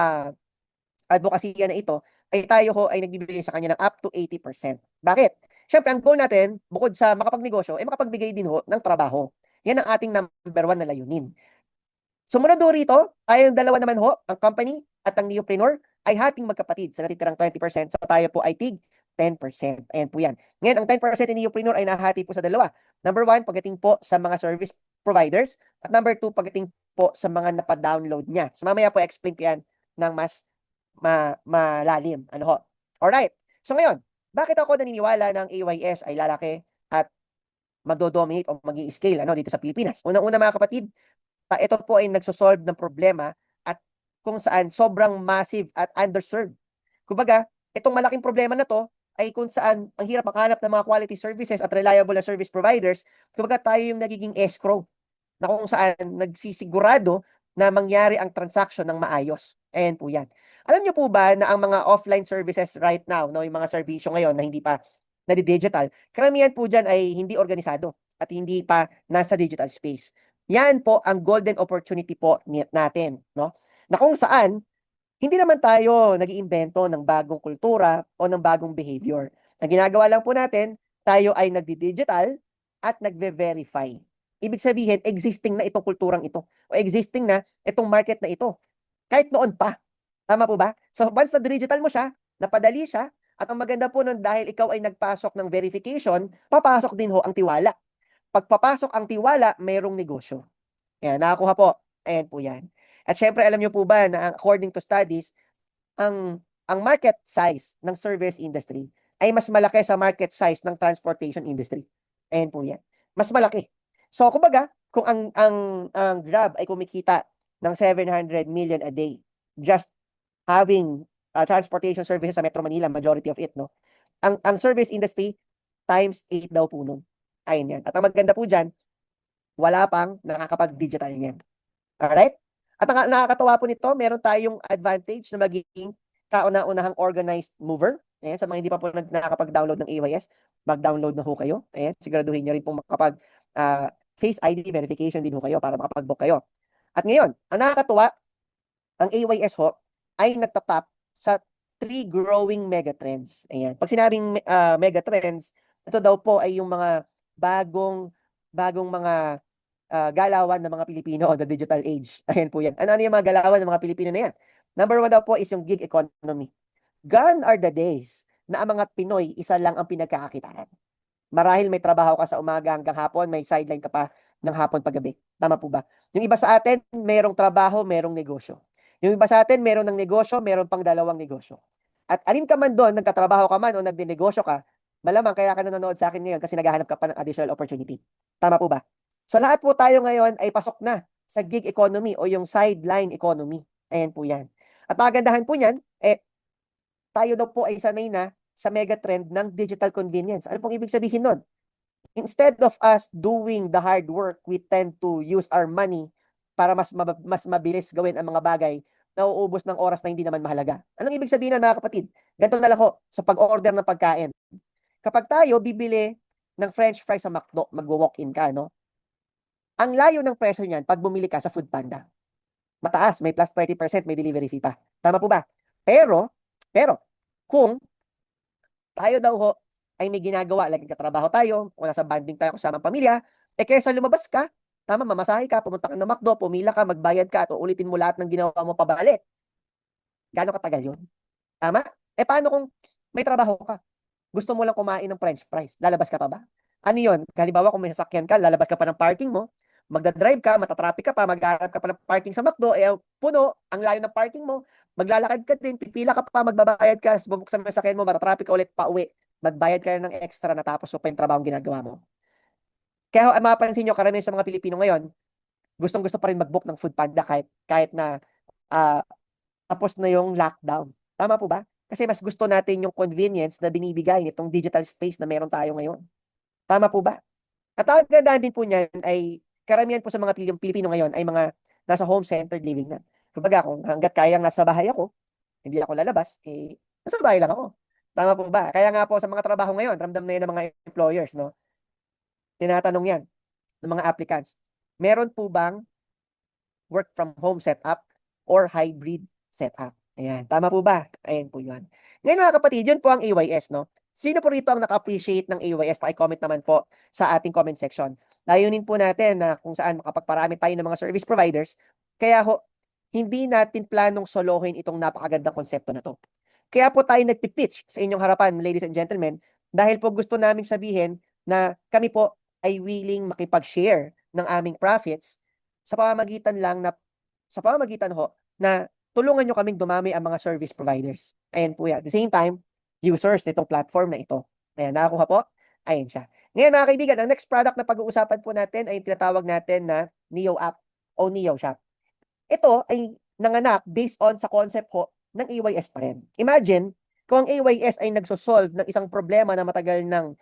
advokasya na ito, ay tayo ho ay nagbibigay sa kanya ng up to 80%. Bakit? Siyempre, ang goal natin, bukod sa makapagnegosyo, ay makapagbigay din ho ng trabaho. Yan ang ating number one na layunin. Sumunod ho rito, tayong dalawa naman ho, ang company at ang neopreneur, ay hating magkapatid sa natitirang 20%. So tayo po ay tig 10%. Ayan po yan. Ngayon, ang 10% ni neopreneur ay nahati po sa dalawa. Number one, pagdating po sa mga service providers. At number two, pagdating po sa mga napadownload niya. So mamaya po, explain ko yan ng mas malalim. Ano ho? Alright. So ngayon, bakit ako naniniwala ng AYS ay lalaki at magdo-dominate o mag-i-scale dito sa Pilipinas? Unang-una mga kapatid, ito po ay nagsosolve ng problema at kung saan sobrang massive at underserved. Kumbaga, itong malaking problema na to ay kung saan ang hirap makahanap ng mga quality services at reliable na service providers, kumbaga tayo yung nagiging escrow na kung saan nagsisigurado na mangyari ang transaction ng maayos. Ayan po yan. Alam niyo po ba na ang mga offline services right now, yung mga serbisyo ngayon na hindi pa nadi-digital, karamihan po dyan ay hindi organisado at hindi pa nasa digital space. Yan po ang golden opportunity po natin, no? Na kung saan, hindi naman tayo nag-iimbento ng bagong kultura o ng bagong behavior. Ang ginagawa lang po natin, tayo ay nagdi-digital at nagve-verify. Ibig sabihin, existing na itong kulturang ito o existing na itong market na ito. Kahit noon pa. Tama po ba? So once na digital mo siya, napadali siya, at ang maganda po nun dahil ikaw ay nagpasok ng verification, papasok din ho ang tiwala. Pagpapasok ang tiwala, mayroong negosyo. Ayan, nakakuha po. Ayan po yan. At syempre, alam niyo po ba na according to studies, ang market size ng service industry ay mas malaki sa market size ng transportation industry. Ayan po yan. Mas malaki. So, kumbaga, kung ang Grab ay kumikita ng 700 million a day, just having transportation services sa Metro Manila, majority of it, no? Ang service industry, times 8 daw po nun. Ayun yan. At ang maganda po dyan, wala pang nakakapag-digital niyan. Alright? At ang nakakatawa po nito, meron tayong advantage na magiging kauna-unahang organized mover. Ayan, sa mga hindi pa po nakakapag-download ng AYS, mag-download na ho kayo. Ayan, siguraduhin nyo rin pong makapag Face ID verification din ho kayo para makapag-book kayo. At ngayon, ang nakakatuwa, ang AYS ho ay nagtatap sa three growing megatrends. Ayan. Pag sinabing megatrends, ito daw po ay yung mga bagong mga galawan ng mga Pilipino on the digital age. Ayan po yan. Ano yung mga galawan ng mga Pilipino na yan? Number one daw po is yung gig economy. Gone are the days na ang mga Pinoy, isa lang ang pinagkakakitaan. Marahil may trabaho ka sa umaga hanggang hapon, may sideline ka pa ng hapon paggabi. Tama po ba? Yung iba sa atin, merong trabaho, merong negosyo. Yung iba sa atin, meron ng negosyo, meron pang dalawang negosyo. At alin ka man doon, nagtatrabaho ka man o nagdinegosyo ka, malamang kaya ka nanonood sa akin ngayon kasi naghahanap ka pa ng additional opportunity. Tama po ba? So lahat po tayo ngayon ay pasok na sa gig economy o yung sideline economy. Ayan po yan. At magandahan po niyan, tayo daw po ay sanay na sa mega trend ng digital convenience. Ano pong ibig sabihin nun? Instead of us doing the hard work, we tend to use our money para mas mabilis gawin ang mga bagay na uubos ng oras na hindi naman mahalaga. Anong ibig sabihin nun, mga kapatid? Ganito na lang ho, sa pag-order ng pagkain. Kapag tayo bibili ng french fries sa McDo, mag-walk-in ka, no? Ang layo ng presyo niyan pag bumili ka sa Foodpanda. Mataas, may plus 30%, may delivery fee pa. Tama po ba? Pero, kung tayo daw ho ay may ginagawa, like katrabaho tayo, o nasa banding tayo kasama ang pamilya, kaysa lumabas ka, tama, mamasahe ka, pumunta ka ng McDo, pumila ka, magbayad ka, at uulitin mo lahat ng ginawa mo pabalik. Gaano katagal yun? Tama? Paano kung may trabaho ka? Gusto mo lang kumain ng french fries, lalabas ka pa ba? Ano yun? Halimbawa, kung may sasakyan ka, lalabas ka pa ng parking mo, magdadrive ka, matatraffic ka pa, magharap ka pa ng parking sa McDo, puno, ang layo ng parking mo, maglalakad ka din, pipila ka pa, magbabayad ka, bubuksan mo yung sasakyan mo, matatraffic ka ulit pa uwi, magbayad ka ng extra na tapos mo pa yung trabaho ginagawa mo. Kaya mapapansin nyo, karamihan sa mga Pilipino ngayon, gustong-gusto pa rin mag-book ng Foodpanda kahit na ah, tapos na yung lockdown. Tama po ba? Kasi mas gusto natin yung convenience na binibigay nitong digital space na meron tayo ngayon. Tama po ba? At ang kagandahan din po niyan ay karamihan po sa mga Pilipino ngayon ay mga nasa home-centered living na. Kumbaga, kung hanggat kayang nasa bahay ako, hindi ako lalabas, nasa bahay lang ako. Tama po ba? Kaya nga po sa mga trabaho ngayon, ramdam na yan ng mga employers, no? Tinatanong yan ng mga applicants. Meron po bang work from home setup or hybrid setup? Ayan, tama po ba? Ayan po yun. Ngayon mga kapatid, yun po ang AYS, no? Sino po rito ang naka-appreciate ng AYS? Paki-comment naman po sa ating comment section. Layunin po natin na kung saan makapagparami tayo ng mga service providers. Kaya ho, hindi natin planong solohin itong napakagandang konsepto na to. Kaya po tayo nagpipitch sa inyong harapan, ladies and gentlemen, dahil po gusto namin sabihin na kami po ay willing makipag-share ng aming profits sa pamamagitan lang na sa pamamagitan ho na tulungan nyo kaming dumami ang mga service providers. Ayan po yan. At the same time, users nitong platform na ito. Ayan, nakakuha po? Ayan siya. Ngayon mga kaibigan, ang next product na pag-uusapan po natin ay yung tinatawag natin na Neo App o Neo Shop. Ito ay nanganak based on sa concept ho ng AYS pa rin. Imagine, kung ang AYS ay nagsosolve ng isang problema na matagal ng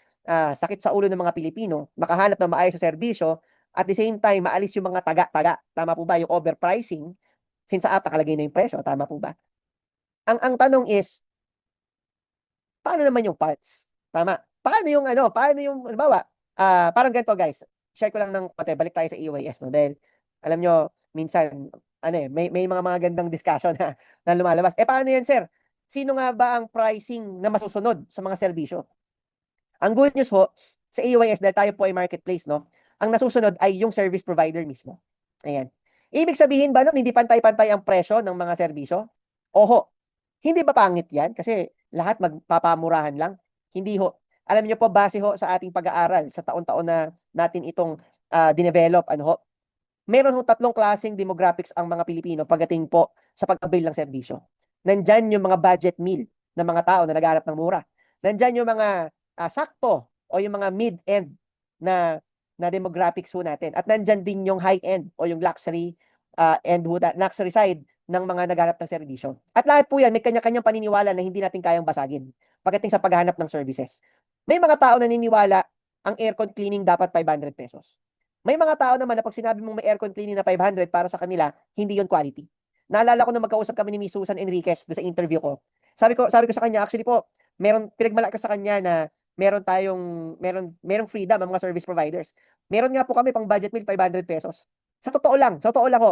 sakit sa ulo ng mga Pilipino, makahanap ng maayos sa serbisyo, at the same time, maalis yung mga taga-taga. Tama po ba? Yung overpricing, since sa app nakalagay na yung presyo. Tama po ba? Ang tanong is, paano naman yung parts? Tama. Paano yung, halimbawa, parang ganito guys, share ko lang ng konti, balik tayo sa EYS, no? Dahil, alam nyo, minsan, may mga magandang discussion na lumalabas. Paano yan, sir? Sino nga ba ang pricing na masusunod sa mga serbisyo? Ang good news ho, sa EYS, dahil tayo po ay marketplace, no? Ang nasusunod ay yung service provider mismo. Ayan. Ibig sabihin ba nun, hindi pantay-pantay ang presyo ng mga serbisyo? Oho, hindi ba pangit yan? Kasi lahat magpapamurahan lang. Hindi ho. Alam niyo po, base ho sa ating pag-aaral, sa taon-taon na natin itong dinevelop, meron ho tatlong klaseng demographics ang mga Pilipino pagdating po sa pag-avail ng serbisyo. Nandyan yung mga budget meal ng mga tao na naghahanap ng mura. Nandyan yung mga sakto o yung mga mid-end na demographics ho natin. At nandyan din yung high-end o yung luxury luxury side ng mga naghahanap ng serbisyo. At lahat po yan, may kanya-kanyang paniniwala na hindi natin kayang basagin pagdating sa paghahanap ng services. May mga tao na naniniwala ang aircon cleaning dapat 500 pesos. May mga tao naman na pag sinabi mong may aircon cleaning na 500 para sa kanila, hindi yon quality. Naalala ko na magkausap kami ni Miss Susan Enriquez doon sa interview ko. Sabi ko sa kanya, actually po, pinagmalaki ko sa kanya na merong freedom ang mga service providers. Meron nga po kami pang budget meal 500 pesos. Sa totoo lang ho,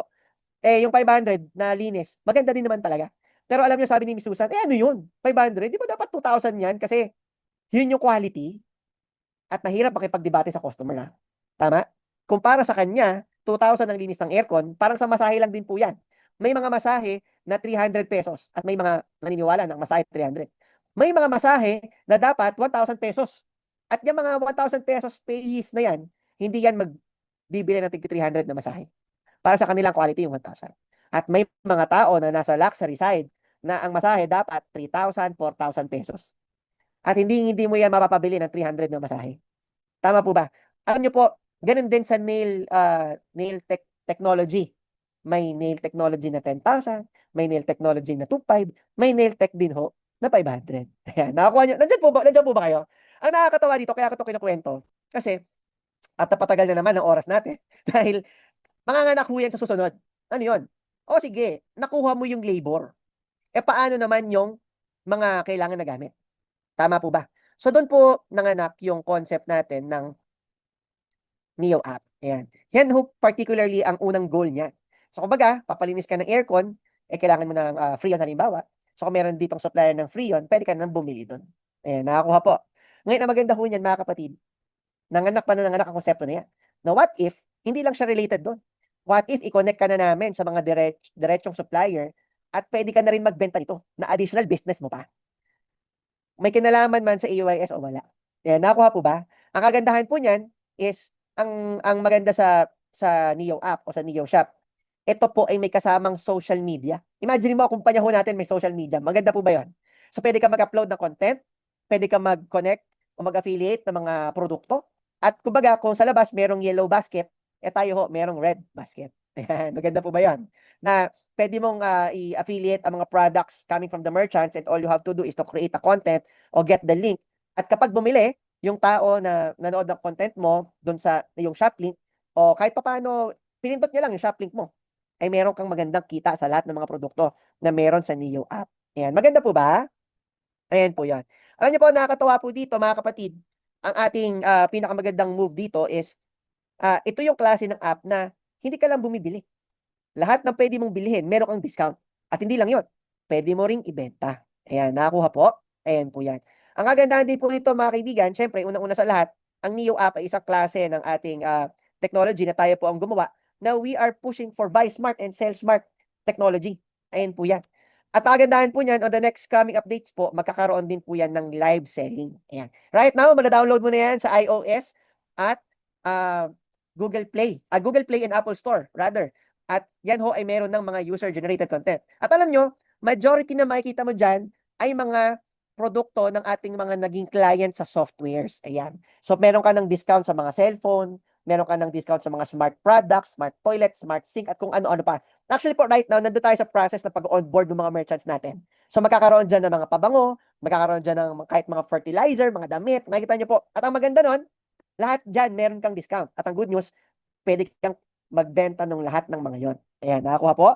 yung 500 na linis, maganda din naman talaga. Pero alam niyo, sabi ni Miss Susan, ano yun? 500? Di ba dapat 2,000 yan? Kasi yun yung quality at mahirap makipagdebate sa customer, ha? Tama? Kumpara sa kanya, 2,000 ang linis ng aircon, parang sa masahe lang din po yan. May mga masahe na 300 pesos at may mga naniniwala ng masahe 300. May mga masahe na dapat 1,000 pesos. At yung mga 1,000 pesos pays na yan, hindi yan magbibili ng tig 300 na masahe. Para sa kanilang quality yung 1,000. At may mga tao na nasa luxury side na ang masahe dapat 3,000, 4,000 pesos. At hindi mo yan mapapabili ng 300 na masahe. Tama po ba? Alam niyo po, ganun din sa nail technology. May nail technology na 10,000, may nail technology na 2,500, may nail tech din ho na 500. Ayan, nakakuha niyo. Nandiyan po ba kayo? Ang nakakatawa dito, kaya ko ito kinukwento. Kasi, at napatagal na naman ang oras natin. Dahil, manganganak ho yan sa susunod. Ano yun? O sige, nakuha mo yung labor. E paano naman yung mga kailangan na gamit? Tama po ba? So doon po nanganak yung concept natin ng Neo app. Ayan. Yan ho particularly ang unang goal niya. So kumbaga, papalinis ka ng aircon, kailangan mo ng Freon halimbawa. So kung meron ditong supplier ng Freon, pwede ka nang bumili doon. Ayan, nakakuha po. Ngayon, ang maganda ho niyan, mga kapatid, nanganak ang konsepto na yan. Na what if, hindi lang siya related doon. What if, i-connect ka na namin sa mga diretsong supplier at pwede ka na rin magbenta nito na additional business mo pa. May kinalaman man sa EYS o wala. Ayan, nakuha po ba? Ang kagandahan po niyan is, ang maganda sa Neo app o sa Neo shop, ito po ay may kasamang social media. Imagine mo, kumpanya ho natin may social media. Maganda po ba yun? So, pwede ka mag-upload ng content, pwede ka mag-connect o mag-affiliate ng mga produkto. At kumbaga, kung sa labas merong yellow basket, tayo ho, merong red basket. Ayan, maganda po ba yun? Na pwede mong i-affiliate ang mga products coming from the merchants and all you have to do is to create a content o get the link. At kapag bumili, yung tao na nanood ng content mo doon sa yung shop link o kahit papaano, pinindot niya lang yung shop link mo, ay meron kang magandang kita sa lahat ng mga produkto na meron sa Neo app. Ayan, maganda po ba? Ayan po yan. Alam niyo po, nakakatawa po dito mga kapatid, ang ating pinakamagandang move dito is, ito yung klase ng app na hindi ka lang bumibili. Lahat ng pwede mong bilhin, meron kang discount. At hindi lang yun, pwede mo ring ibenta. Ayan, nakakuha po. Ayan po yan. Ang kagandahan din po nito mga kaibigan, syempre, unang-una sa lahat, ang Neo app ay isang klase ng ating technology na tayo po ang gumawa na we are pushing for buy smart and sell smart technology. Ayan po yan. At ang kagandahan po niyan, on the next coming updates po, magkakaroon din po yan ng live selling. Ayan. Right now, download mo na yan sa iOS at uh, Google Play. Google Play and Apple Store, rather. At yan ho ay meron ng mga user-generated content. At alam nyo, majority na makikita mo dyan ay mga produkto ng ating mga naging client sa softwares. Ayan. So, meron ka ng discount sa mga cellphone, meron ka ng discount sa mga smart products, smart toilet, smart sink, at kung ano-ano pa. Actually po, right now, nandun tayo sa process na pag-onboard ng mga merchants natin. So, magkakaroon dyan ng mga pabango, magkakaroon dyan ng kahit mga fertilizer, mga damit, makikita nyo po. At ang maganda nun, lahat dyan, meron kang discount. At ang good news, pwede kang magbenta ng lahat ng mga yon. Ayan, nakakuha po?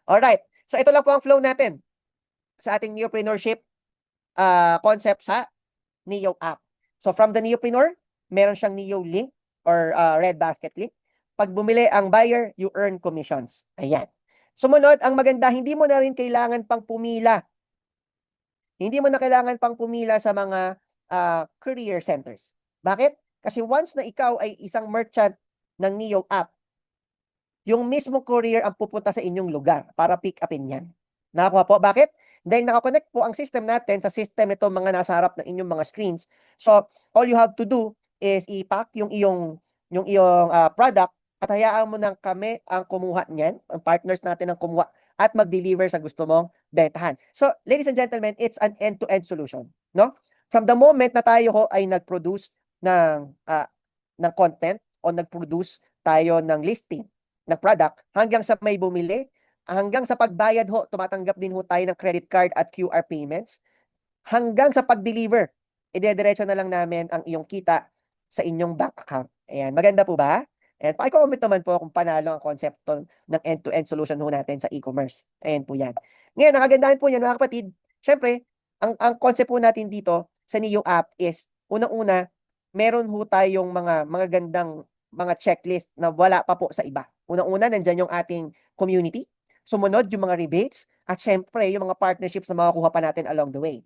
Alright. So, ito lang po ang flow natin sa ating neopreneurship concept sa Neo app. So, from the Neopreneur, meron siyang Neo link or red basket link. Pag bumili ang buyer, you earn commissions. Ayan. Sumunod, ang maganda, hindi mo na rin kailangan pang pumila. Hindi mo na kailangan pang pumila sa mga career centers. Bakit? Kasi once na ikaw ay isang merchant ng Neo app, yung mismo courier ang pupunta sa inyong lugar para pick upin yan. Nakakuha po? Bakit? Dahil nakakonect po ang system natin sa system nito mga nasa harap ng inyong mga screens. So, all you have to do is i-pack yung iyong product at hayaan mo nang kami ang kumuha niyan, ang partners natin ang kumuha at mag-deliver sa gusto mong bentahan. So, ladies and gentlemen, it's an end-to-end solution, no? From the moment na tayo ho ay nag-produce ng content o nag-produce tayo ng listing ng product hanggang sa may bumili, hanggang sa pagbayad ho, tumatanggap din ho tayo ng credit card at QR payments, hanggang sa pag-deliver, idediretso na lang namin ang iyong kita sa inyong bank account. Ayan, maganda po ba? And paki-comment naman po kung panalo ang konsepto ng end-to-end solution ho natin sa e-commerce. Ayan po yan. Ngayon, ang kagandahan po yan mga kapatid, syempre, ang concept po natin dito sa Neo app is, unang-una, meron ho tayong mga gandang mga checklist na wala pa po sa iba. Unang-una, nandyan yung ating community. Sumunod, yung mga rebates. At syempre, yung mga partnerships na makukuha pa natin along the way.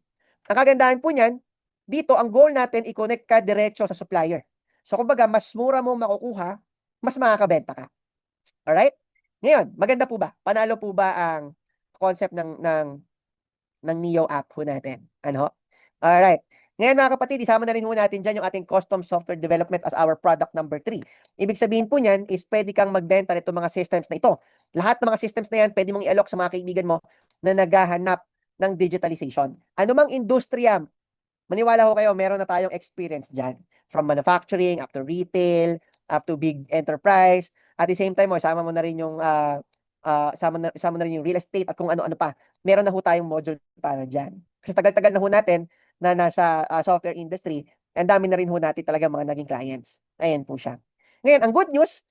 Ang kagandahan po niyan, dito, ang goal natin, i-connect ka diretso sa supplier. So, kumbaga, mas mura mo makukuha, mas makakabenta ka. Alright? Ngayon, maganda po ba? Panalo po ba ang concept ng Neo app ho natin? Ano? Alright. Ngayon mga kapatid, isama na rin ho natin dyan yung ating custom software development as our product number 3. Ibig sabihin po niyan is pwede kang magbenta nito mga systems na ito. Lahat ng mga systems na yan, pwede mong i-alok sa mga kaibigan mo na naghahanap ng digitalization. Ano mang industriya, maniwala ko kayo, meron na tayong experience dyan. From manufacturing, up to retail, up to big enterprise. At the same time, sama mo na rin yung sama na rin yung real estate at kung ano-ano pa. Meron na ho tayong module para dyan. Kasi tagal-tagal na ho natin na nasa software industry, ang dami na rin ho natin talaga mga naging clients. Ayan po siya. Ngayon, ang good news,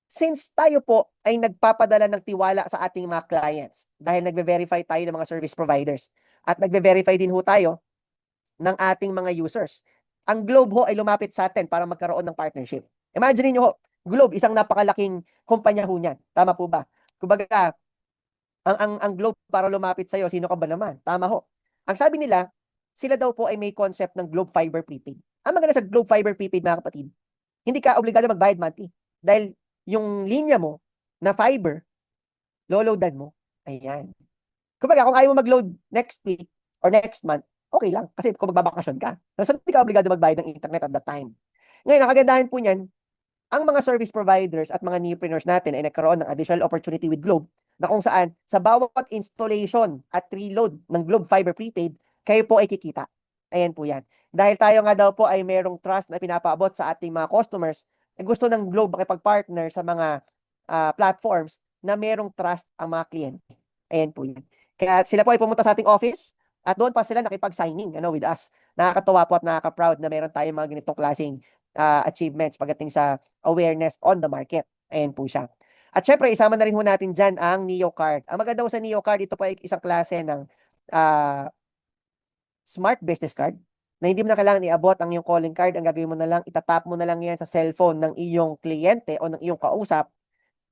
since tayo po ay nagpapadala ng tiwala sa ating mga clients, dahil nagve-verify tayo ng mga service providers, at nagve-verify din ho tayo ng ating mga users. Ang Globe ho ay lumapit sa atin para magkaroon ng partnership. Imagine niyo ho, Globe, isang napakalaking kumpanya ho niyan. Tama po ba? Kumbaga, ang Globe para lumapit sa iyo, sino ka ba naman? Tama ho. Ang sabi nila, sila daw po ay may concept ng Globe Fiber Prepaid. Ang maganda sa Globe Fiber Prepaid, mga kapatid, hindi ka obligado magbayad monthly. Dahil yung linya mo na fiber, loloadan mo. Ayan. Kumbaga, kung ayaw mo mag-load next week or next month, okay lang. Kasi kung magbabakasyon ka. So, hindi ka obligado magbayad ng internet at that time. Ngayon, ang kagandahan po niyan, ang mga service providers at mga newpreneurs natin ay nagkaroon ng additional opportunity with Globe na kung saan sa bawat installation at reload ng Globe Fiber Prepaid, kayo po ay kikita. Ayan po yan. Dahil tayo nga daw po ay merong trust na pinapaabot sa ating mga customers, gusto ng Globe makipag-partner sa mga platforms na merong trust ang mga kliyente. Ayan po yan. Kaya sila po ay pumunta sa ating office at doon pa sila nakipag-signing with us. Nakakatuwa po at nakaka-proud na meron tayong mga ganitong klaseng achievements pagdating sa awareness on the market. Ayan po siya. At syempre, isama na rin ho natin dyan ang Neo Card. Ang maganda ho sa Neo Card, ito po ay isang klase ng smart business card na hindi mo na kailangan iabot ang iyong calling card. Ang gagawin mo na lang, itatap mo na lang yan sa cellphone ng iyong kliyente o ng iyong kausap.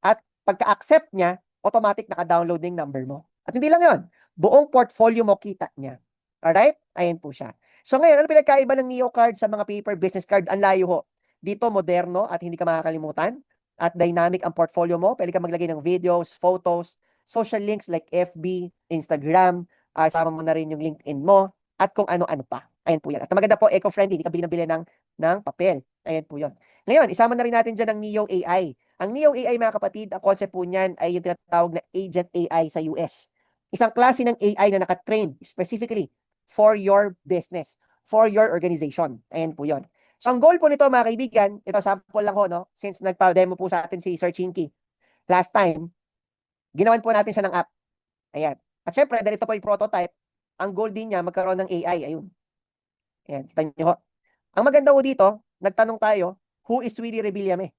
At pagka-accept niya, automatic naka-download na yung number mo. At hindi lang yun, buong portfolio mo kita niya. Alright? Ayan po siya. So ngayon, ano pinagkaiba ng Neo Card sa mga paper business card? Ang layo ho. Dito, moderno at hindi ka makakalimutan. At dynamic ang portfolio mo. Pwede ka maglagay ng videos, photos, social links like FB, Instagram, sama mo na rin yung LinkedIn mo, at kung ano-ano pa. Ayan po yan. At maganda po, eco-friendly. Hindi ka bili ng papel. Ayan po yun. Ngayon, isama na rin natin dyan ang Neo AI. Ang Neo AI, mga kapatid, ang concept po niyan ay yung tinatawag na Agent AI sa US. Isang klase ng AI na nakatrain specifically for your business, for your organization. Ayan po yun. So, ang goal po nito, mga kaibigan, ito sample lang ho, no? Since nagpa-demo po sa atin si Sir Chinky last time, ginawan po natin siya ng app. Ayan. At syempre, dahil ito po yung prototype, ang goal din niya, magkaroon ng AI. Ayun. Ayan, kita nyo ho. Ang maganda ho dito, nagtanong tayo, who is Willie Rebillame?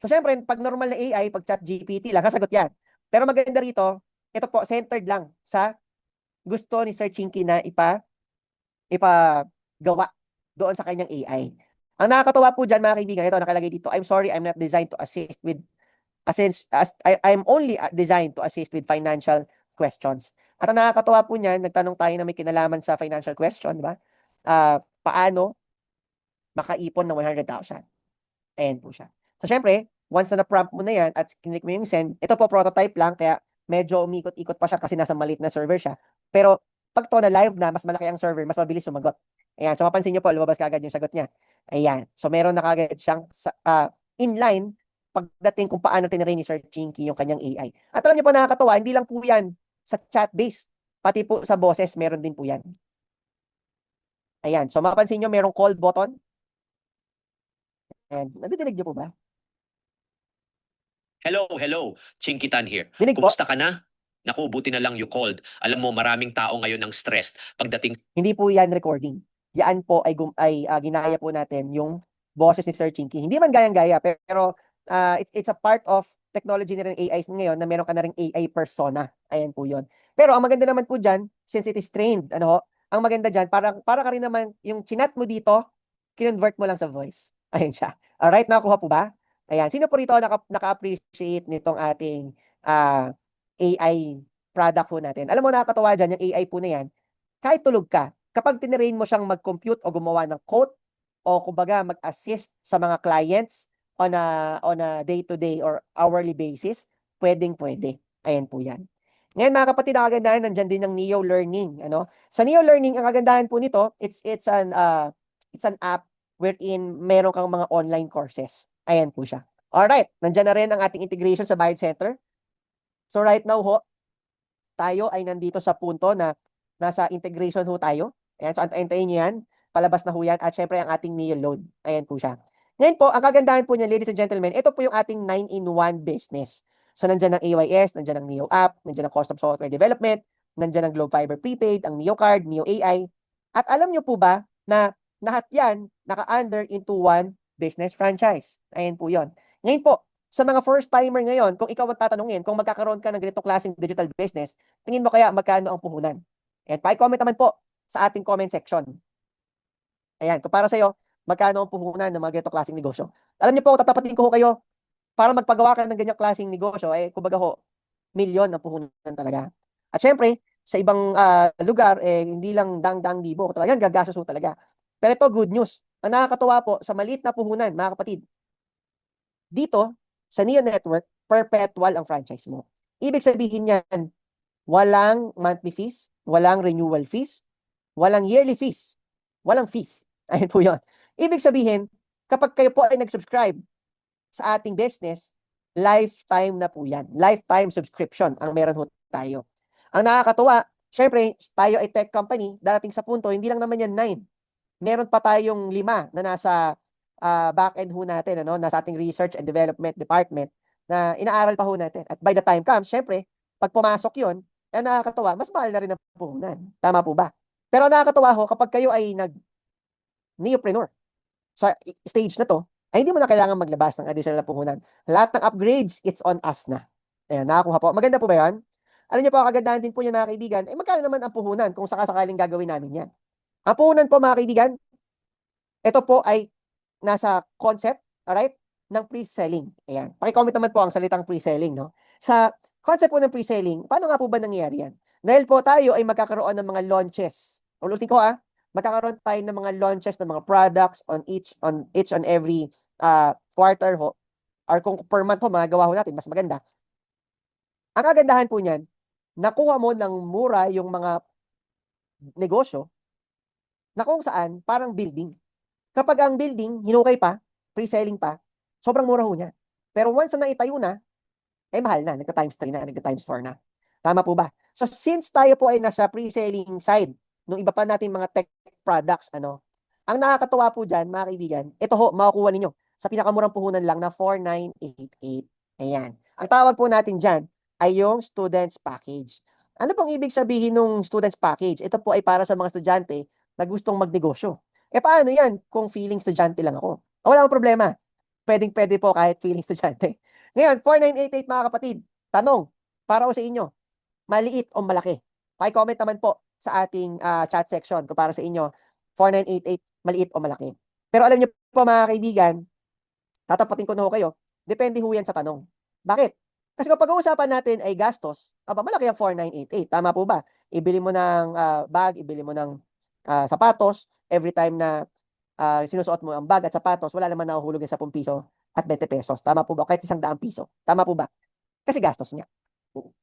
So, syempre, pag normal na AI, pag chat GPT lang, kasagot yan. Pero maganda rito, ito po, centered lang sa gusto ni Sir Chinky na ipagawa doon sa kanyang AI. Ang nakakatawa po dyan, mga kaibigan, ito nakalagay dito, I'm sorry, I'm not designed to assist with, I'm only designed to assist with financial questions. At ang nakakatawa po niyan, nagtanong tayo na may kinalaman sa financial question, di ba? Paano makaipon ng 100,000? Ayan po siya. So, syempre, once na na-prompt mo na yan at click mo yung send, ito po prototype lang, kaya medyo umikot-ikot pa siya kasi nasa maliit na server siya. Pero, pag to na live na, mas malaki ang server, mas mabilis sumagot. Ayan. So, mapansin nyo po, lumabas kagad yung sagot niya. Ayan. So, meron na kagad siyang inline pagdating kung paano tinrain ni Sir Chinky yung kanyang AI. At alam niyo po, nakakatawa, hindi lang po yan sa chat-based. Pati po sa boses, meron din po yan. Ayan. So, mapansin nyo, merong call button. And, nadidinig niyo po ba? Hello. Chinkitan here. Dinig po. Kumusta ka na? Naku, buti na lang you called. Alam mo, maraming tao ngayon ang stressed pagdating Hindi po yan recording. Yan po ay ginaya po natin yung boses ni Sir Chinky. Hindi man gayang-gaya, pero it's a part of technology na rin AI ngayon na meron ka na ring AI persona. Ayan po yun. Pero ang maganda naman po dyan, since it is trained, ano ho, ang maganda dyan, para ka rin naman, yung chinat mo dito, kinonvert mo lang sa voice. Ayan siya. Alright, nakakuha po ba? Ayan. Sino po rito naka-appreciate nitong ating AI product po natin? Alam mo, nakakatawa dyan, yung AI po na yan, kahit tulog ka, kapag tinrain mo siyang mag-compute o gumawa ng quote, o kumbaga mag-assist sa mga clients on a day-to-day or hourly basis, pwedeng-pwede. Ayan po yan. Ngayon mga kapatid, ang kagandahan, nandyan din ng Neo Learning. Ano? Sa Neo Learning, ang kagandahan po nito, it's an app wherein meron kang mga online courses. Ayan po siya. Alright, nandyan na rin ang ating integration sa Bayad Center. So right now ho, tayo ay nandito sa punto na nasa integration ho tayo. Ayan, so antayin nyo yan. Palabas na ho yan. At syempre ang ating Neo Load. Ayan po siya. Ngayon po, ang kagandahan po niya, ladies and gentlemen, ito po yung ating 9-in-1 business. So nandyan ang AYS, nandyan ang Neo App, nandyan ang Custom Software Development, nandyan ang Globe Fiber Prepaid, ang Neo Card, Neo AI. At alam nyo po ba na lahat yan naka-under into one business franchise? Ayan po yon. Ngayon po, sa mga first-timer ngayon, kung ikaw ang tatanungin, kung magkakaroon ka ng ganitong klaseng digital business, tingin mo kaya magkano ang puhunan? And pa-comment naman po sa ating comment section. Ayan, kung para sa'yo, magkano ang puhunan ng mga ganitong klaseng negosyo? Alam niyo po, tatapatin ko kayo, para magpagawa ka ng ganyang klaseng negosyo, kumbaga ho, milyon ang puhunan talaga. At syempre, sa ibang lugar, hindi lang dang-dang libo. Talagang gagastos ho talaga. Pero ito, good news. Ang nakakatuwa po, sa maliit na puhunan, mga kapatid, dito, sa Neo Network, perpetual ang franchise mo. Ibig sabihin yan, walang monthly fees, walang renewal fees, walang yearly fees, walang fees. Ayun po yun. Ibig sabihin, kapag kayo po ay nag-subscribe sa ating business, lifetime na po yan. Lifetime subscription ang meron ho tayo. Ang nakakatuwa, syempre, tayo ay tech company, darating sa punto, hindi lang naman yan 9. Meron pa tayong 5 na nasa back-end ho natin, ano, nasa ating research and development department na inaaral pa ho natin. At by the time comes, syempre, pag pumasok yun, nakakatuwa, mas mahal na rin ang puhunan. Tama po ba? Pero nakakatuwa ho, kapag kayo ay nag-neopreneur sa stage na to, ay hindi mo na kailangan maglabas ng additional na puhunan. Lahat ng upgrades, it's on us na. Ayan, nakakuha po. Maganda po ba yan? Alam niyo po, kagandahan din po yan mga kaibigan, magkano naman ang puhunan kung sakasakaling gagawin namin yan? Ang puhunan po mga kaibigan, ito po ay nasa concept, alright, ng pre-selling. Ayan. Paki-comment naman po ang salitang pre-selling, no? Sa concept po ng pre-selling, paano nga po ba nangyayari yan? Dahil po tayo ay magkakaroon ng mga launches. Ulitin ko magkakaroon tayo ng mga launches ng mga products on each and every quarter ho, or kung per month ho, magagawa ho natin, mas maganda. Ang kagandahan po niyan, nakuha mo ng mura yung mga negosyo na kung saan parang building. Kapag ang building, hinukay pa, pre-selling pa, sobrang mura ho niya. Pero once na naitayo na, mahal na, nagka-times 3 na, nagka-times 4 na. Tama po ba? So since tayo po ay nasa pre-selling side, nung iba pa natin mga tech products, ang nakakatuwa po dyan, mga kaibigan, ito ho, makukuha ninyo sa pinakamurang puhunan lang na 4,988. Ayan. Ang tawag po natin dyan ay yung students package. Ano pong ibig sabihin ng students package? Ito po ay para sa mga estudyante na gustong magnegosyo. Paano yan kung feeling estudyante lang ako? Wala akong problema. Pwedeng-pwede po kahit feeling estudyante. Ngayon, 4,988 mga kapatid. Tanong, para ko sa inyo, maliit o malaki? Paki-comment naman po sa ating chat section kung para sa inyo, 4,988, maliit o malaki. Pero alam niyo po mga kaibigan, tatapatin ko na ho kayo, depende ho yan sa tanong. Bakit? Kasi kung pag-uusapan natin ay gastos, malaki ang 4,988. Tama po ba? Ibili mo ng bag, ibili mo ng sapatos, every time na sinusuot mo ang bag at sapatos, wala naman nahuhulog ng 10 piso at 20 pesos. Tama po ba? Kahit 100 piso. Tama po ba? Kasi gastos niya.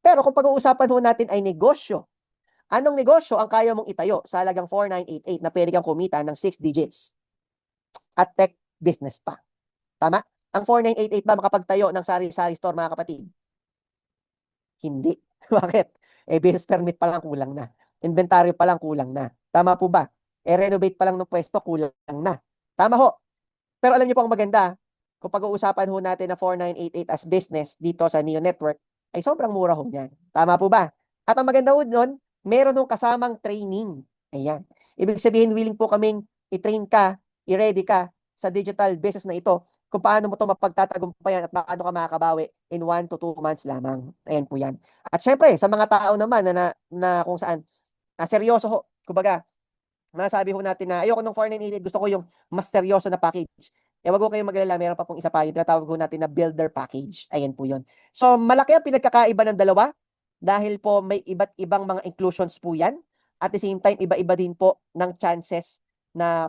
Pero kung pag-uusapan ho natin ay negosyo, anong negosyo ang kaya mong itayo sa halagang 4,988 na pwede kang kumita ng 6 digits at tech business pa? Tama? Ang 4,988 ba makapagtayo ng sari-sari store mga kapatid? Hindi. Bakit? Business permit pa lang kulang na. Inventaryo pa lang kulang na. Tama po ba? Renovate pa lang ng pwesto, kulang na. Tama ho. Pero alam niyo po ang maganda, kung pag-uusapan ho natin na 4,988 as business dito sa Neo Network, ay sobrang mura ho niyan. Tama po ba? At ang maganda ho nun, meron ho kasamang training. Ayan. Ibig sabihin, willing po kaming i-train ka, i-ready ka, sa digital business na ito kung paano mo ito mapagtatagumpayan at paano ka makakabawi in 1 to 2 months lamang. Ayan po yan. At syempre, sa mga tao naman na kung saan seryoso ho, kumbaga, masasabi ho natin na ayoko ng 4988, gusto ko yung mas seryoso na package. Wag ko kayong mag-alala, meron pa pong isa pa, yung tinatawag ho natin na builder package. Ayan po yun. So, malaki ang pinagkakaiba ng dalawa dahil po may iba't ibang mga inclusions po yan. At the same time, iba-iba din po ng chances na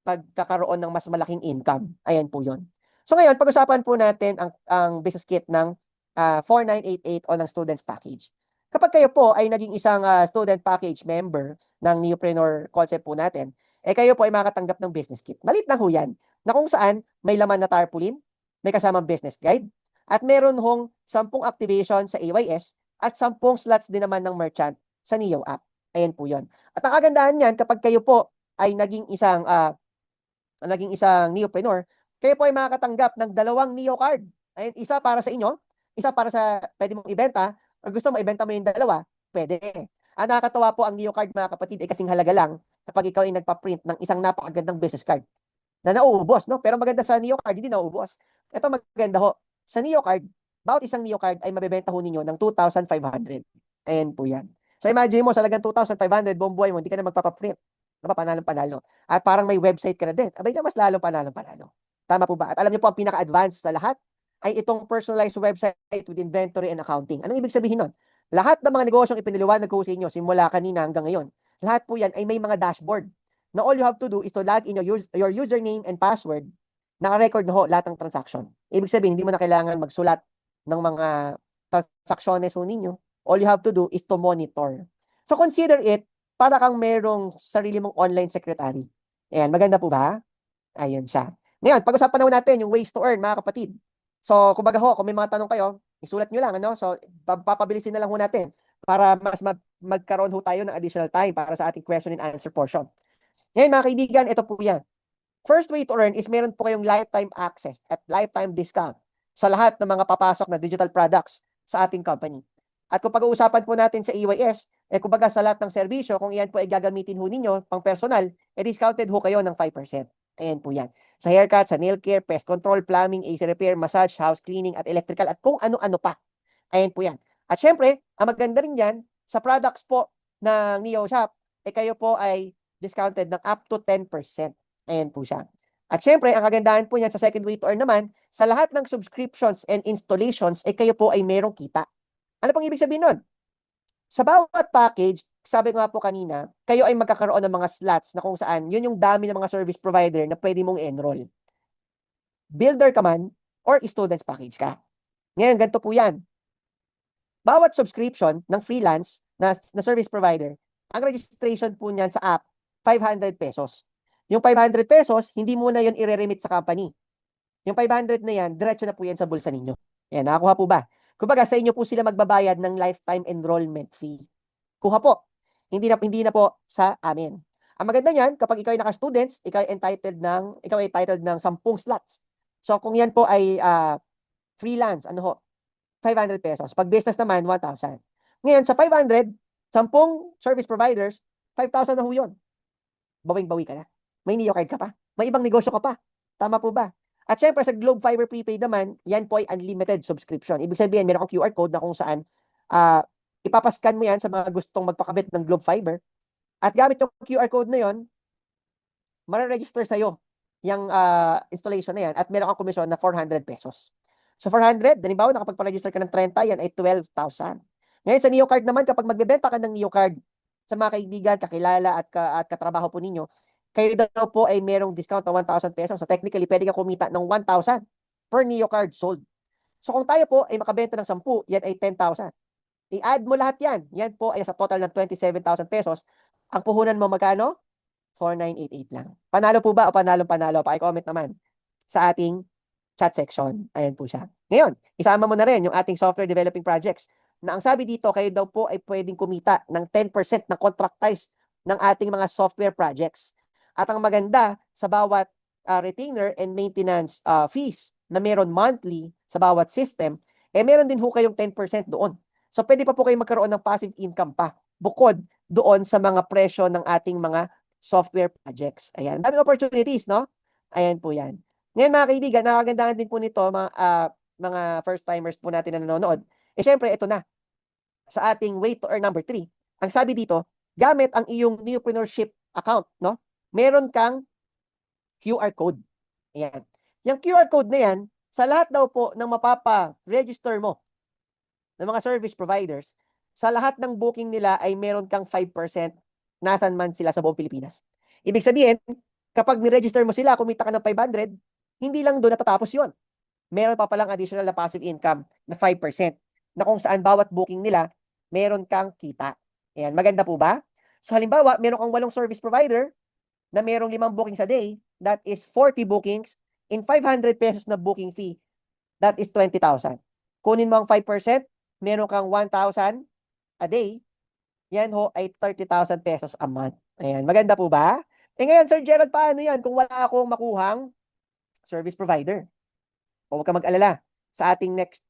pagkakaroon ng mas malaking income. Ayan po yun. So ngayon, pag-usapan po natin ang business kit ng 4988 o ng students package. Kapag kayo po ay naging isang student package member ng Neopreneur concept po natin, kayo po ay makakatanggap ng business kit. Malit lang ho yan, na kung saan may laman na tarpaulin, may kasamang business guide, at meron hong 10 activation sa AYS at 10 slots din naman ng merchant sa Neo app. Ayan po yun. At ang kagandahan niyan, kapag kayo po ay naging isang Neopreneur, kayo po ay makakatanggap ng 2 Neo card. Ayan, isa para sa inyo, isa para sa pwede mong ibenta, o gusto mo ibenta mo yung dalawa, pwede. Nakakatawa po ang Neo card mga kapatid, kasing halaga lang kapag ikaw ay nagpa-print ng isang napakagandang business card na nauubos, no? Pero maganda sa Neo card, hindi nauubos. Ito maganda ho. Sa Neo card, bawat isang Neo card ay mabebenta ho ninyo ng 2,500. Ayan po yan. So imagine mo, sa lagang 2,500, buong buhay mo, hindi ka na magpapaprint. Panalo-panalo. At parang may website ka na din. Abay na mas lalo panalo-panalo. Tama po ba? At alam niyo po, ang pinaka-advanced sa lahat ay itong personalized website with inventory and accounting. Anong ibig sabihin nun? Lahat ng mga negosyong ipiniliwanag ko sa inyo simula kanina hanggang ngayon, lahat po yan ay may mga dashboard na all you have to do is to log in your username and password. Naka-record na ho lahat ng transaction. Ibig sabihin, hindi mo na kailangan magsulat ng mga transactions ho ninyo. All you have to do is to monitor. So consider it para kang merong sarili mong online secretary. Ayan, maganda po ba? Ayan siya. Ngayon, pag-usapan naman natin yung ways to earn, mga kapatid. So, kumbaga ho, kung may mga tanong kayo, isulat nyo lang, ano? So, papabilisin na lang ho natin para mas magkaroon ho tayo ng additional time para sa ating question and answer portion. Ngayon, mga kaibigan, ito po yan. First way to earn is meron po kayong lifetime access at lifetime discount sa lahat ng mga papasok na digital products sa ating company. At kung pag-uusapan po natin sa EYS, kumbaga sa lahat ng serbisyo, kung iyan po ay gagamitin ho ninyo pang personal, discounted ho kayo ng 5%. Ayan po yan. Sa haircut, sa nail care, pest control, plumbing, AC repair, massage, house cleaning, at electrical, at kung ano-ano pa. Ayan po yan. At syempre, ang maganda rin yan, sa products po ng Neo Shop, kayo po ay discounted ng up to 10%. Ayan po siya. At syempre, ang kagandahan po niyan sa second way to earn naman, sa lahat ng subscriptions and installations, kayo po ay merong kita. Ano pong ibig sabihin nun? Sa bawat package, sabi ko nga po kanina, kayo ay magkakaroon ng mga slots na kung saan, yun yung dami ng mga service provider na pwede mong enroll. Builder ka man, or students package ka. Ngayon, ganito po yan. Bawat subscription ng freelance na service provider, ang registration po niyan sa app, 500 pesos. Yung 500 pesos, hindi muna yun i-remit sa company. Yung 500 na yan, diretso na po yan sa bulsa ninyo. Yan, nakakuha po ba? Kumbaga, sa inyo po sila magbabayad ng lifetime enrollment fee. Kuha po. Hindi na po sa amin. Ang maganda niyan, kapag ikaw ay naka-students, ikaw ay entitled ng 10 slots. So, kung yan po ay freelance, 500 pesos. Pag business naman, 1,000. Ngayon, sa 500, 10 service providers, 5,000 na ho yun. Bawing-bawi ka na. May Neo card ka pa. May ibang negosyo ka pa. Tama po ba? At syempre, sa Globe Fiber Prepaid naman, yan po ay unlimited subscription. Ibig sabihin, meron kang QR code na kung saan ipapascan mo yan sa mga gustong magpakabit ng Globe Fiber. At gamit yung QR code na yon, mare-register sa'yo yung installation na yan at meron kang komisyon na 400 pesos. So 400, halimbawa nakapagpa-register ka ng 30, yan ay 12,000. Ngayon sa Neo card naman, kapag magbebenta ka ng Neo card sa mga kaibigan, kakilala at katrabaho po ninyo, kayo daw po ay merong discount na 1,000 pesos. So technically, pwede ka kumita ng 1,000 per Neo card sold. So kung tayo po ay makabenta ng 10, yan ay 10,000. I-add mo lahat yan. Yan po ay sa total ng 27,000 pesos. Ang puhunan mo magkano? 4,988 lang. Panalo po ba o panalo-panalo? Paki-comment naman sa ating chat section. Ayan po siya. Ngayon, isama mo na rin yung ating software developing projects na ang sabi dito, kayo daw po ay pwedeng kumita ng 10% ng contract price ng ating mga software projects. At ang maganda, sa bawat retainer and maintenance fees na meron monthly sa bawat system, meron din ho kayong 10% doon. So, pwede pa po kayo magkaroon ng passive income pa bukod doon sa mga presyo ng ating mga software projects. Ayan. Daming opportunities, no? Ayan po yan. Ngayon mga kaibigan, nakagandahan din po nito mga first timers po natin na nanonood. Eh syempre, ito na. Sa ating way to earn number 3. Ang sabi dito, gamit ang iyong Neopreneurship account, no? Meron kang QR code. Ayan. Yung QR code na yan, sa lahat daw po ng mapapa-register mo ng mga service providers, sa lahat ng booking nila ay meron kang 5% nasan man sila sa buong Pilipinas. Ibig sabihin, kapag ni-register mo sila, kumita ka ng 500, hindi lang doon natatapos yun. Meron pa palang additional na passive income na 5% na kung saan bawat booking nila, meron kang kita. Ayan, maganda po ba? So halimbawa, meron kang 8 service provider na merong 5 bookings a day, that is 40 bookings in 500 pesos na booking fee. That is 20,000. Kunin mo ang 5%, meron kang 1,000 a day, yan ho ay 30,000 pesos a month. Ayan, maganda po ba? Eh ngayon, Sir Gerald, paano yan kung wala akong makuhang service provider? O huwag ka mag-alala. Sa ating next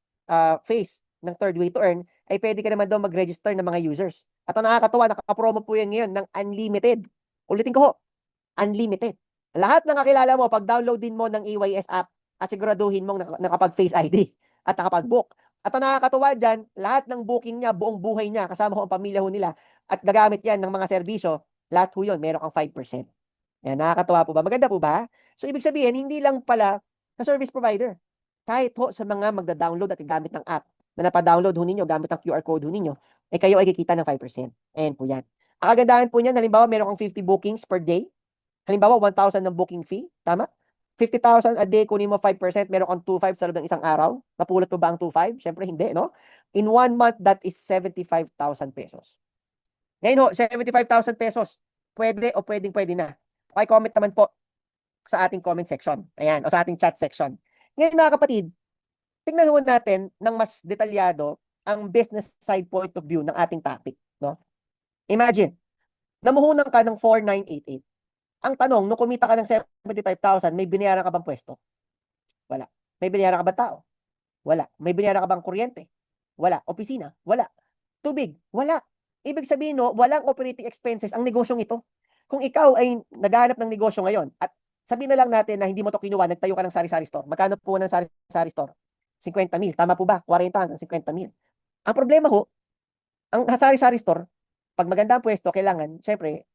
phase ng third way to earn, ay pwede ka naman daw mag-register ng mga users. At ang nakakatawa, nakapromo po yan ngayon ng unlimited. Ulitin ko ho, unlimited. Lahat ng kakilala mo, pag downloadin mo ng EYS app at siguraduhin mong nakapag-Face ID at nakapag-book. At ang nakakatuwa dyan, lahat ng booking niya, buong buhay niya, kasama ho ang pamilya ho nila, at gagamit yan ng mga serbisyo, lahat ho yun, meron kang 5%. Yan, nakakatuwa po ba? Maganda po ba? So, ibig sabihin, hindi lang pala sa service provider. Kahit ho sa mga magda-download at gamit ng app na napadownload ho ninyo, gamit ang QR code ho ninyo, eh kayo ay kikita ng 5%. Ayan po yan. Ang kagandahan po niyan, halimbawa, meron kang 50 bookings per day. Halimbawa, 1,000 ng booking fee. Tama? 50,000 a day, kunin mo 5%, meron kang 2,500 sa loob ng isang araw. Napulot mo ba ang 2,500? Siyempre, hindi, no? In 1 month, that is 75,000 pesos. Ngayon ho, 75,000 pesos. Pwede o pwede na. Okay, comment naman po sa ating comment section. Ayan, o sa ating chat section. Ngayon mga kapatid, tingnan ho natin ng mas detalyado ang business side point of view ng ating topic. No? Imagine, namuhunan ka ng 4,988. Ang tanong, nung kumita ka ng 75,000, may binayaran ka bang pwesto? Wala. May binayaran ka bang tao? Wala. May binayaran ka bang kuryente? Wala. Opisina? Wala. Tubig? Wala. Ibig sabihin, no, walang operating expenses ang negosyong ito. Kung ikaw ay naghahanap ng negosyo ngayon, at sabihin na lang natin na hindi mo to kinuha, nagtayo ka ng sari-sari store. Magkano po ng sari-sari store? 50,000. Tama po ba? 40 hanggang 50,000. Ang problema ho, ang sari-sari store, pag maganda ang pwesto, kailangan, syempre,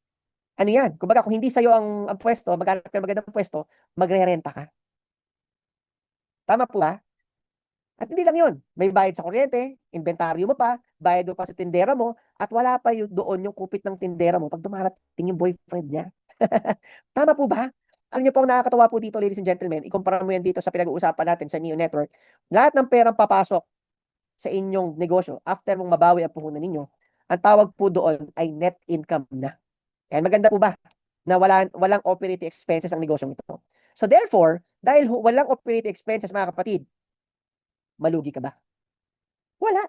ano yan? Kumbaga, kung hindi sa'yo ang pwesto, maghanap ka ng magandang pwesto, magre-renta ka. Tama po ba? At hindi lang yun. May bayad sa kuryente, inventaryo mo pa, bayad mo pa sa tindera mo, at wala pa doon yung kupit ng tindera mo pag dumarating yung boyfriend niya. Tama po ba? Alam niyo po, ang nakakatawa po dito, ladies and gentlemen, ikumpara mo yan dito sa pinag-uusapan natin sa Neo Network. Lahat ng perang papasok sa inyong negosyo, after mong mabawi ang puhunan ninyo, ang tawag po doon ay net income na. Yan, maganda po ba na walang operating expenses ang negosyong ito? So therefore, dahil walang operating expenses mga kapatid, malugi ka ba? Wala.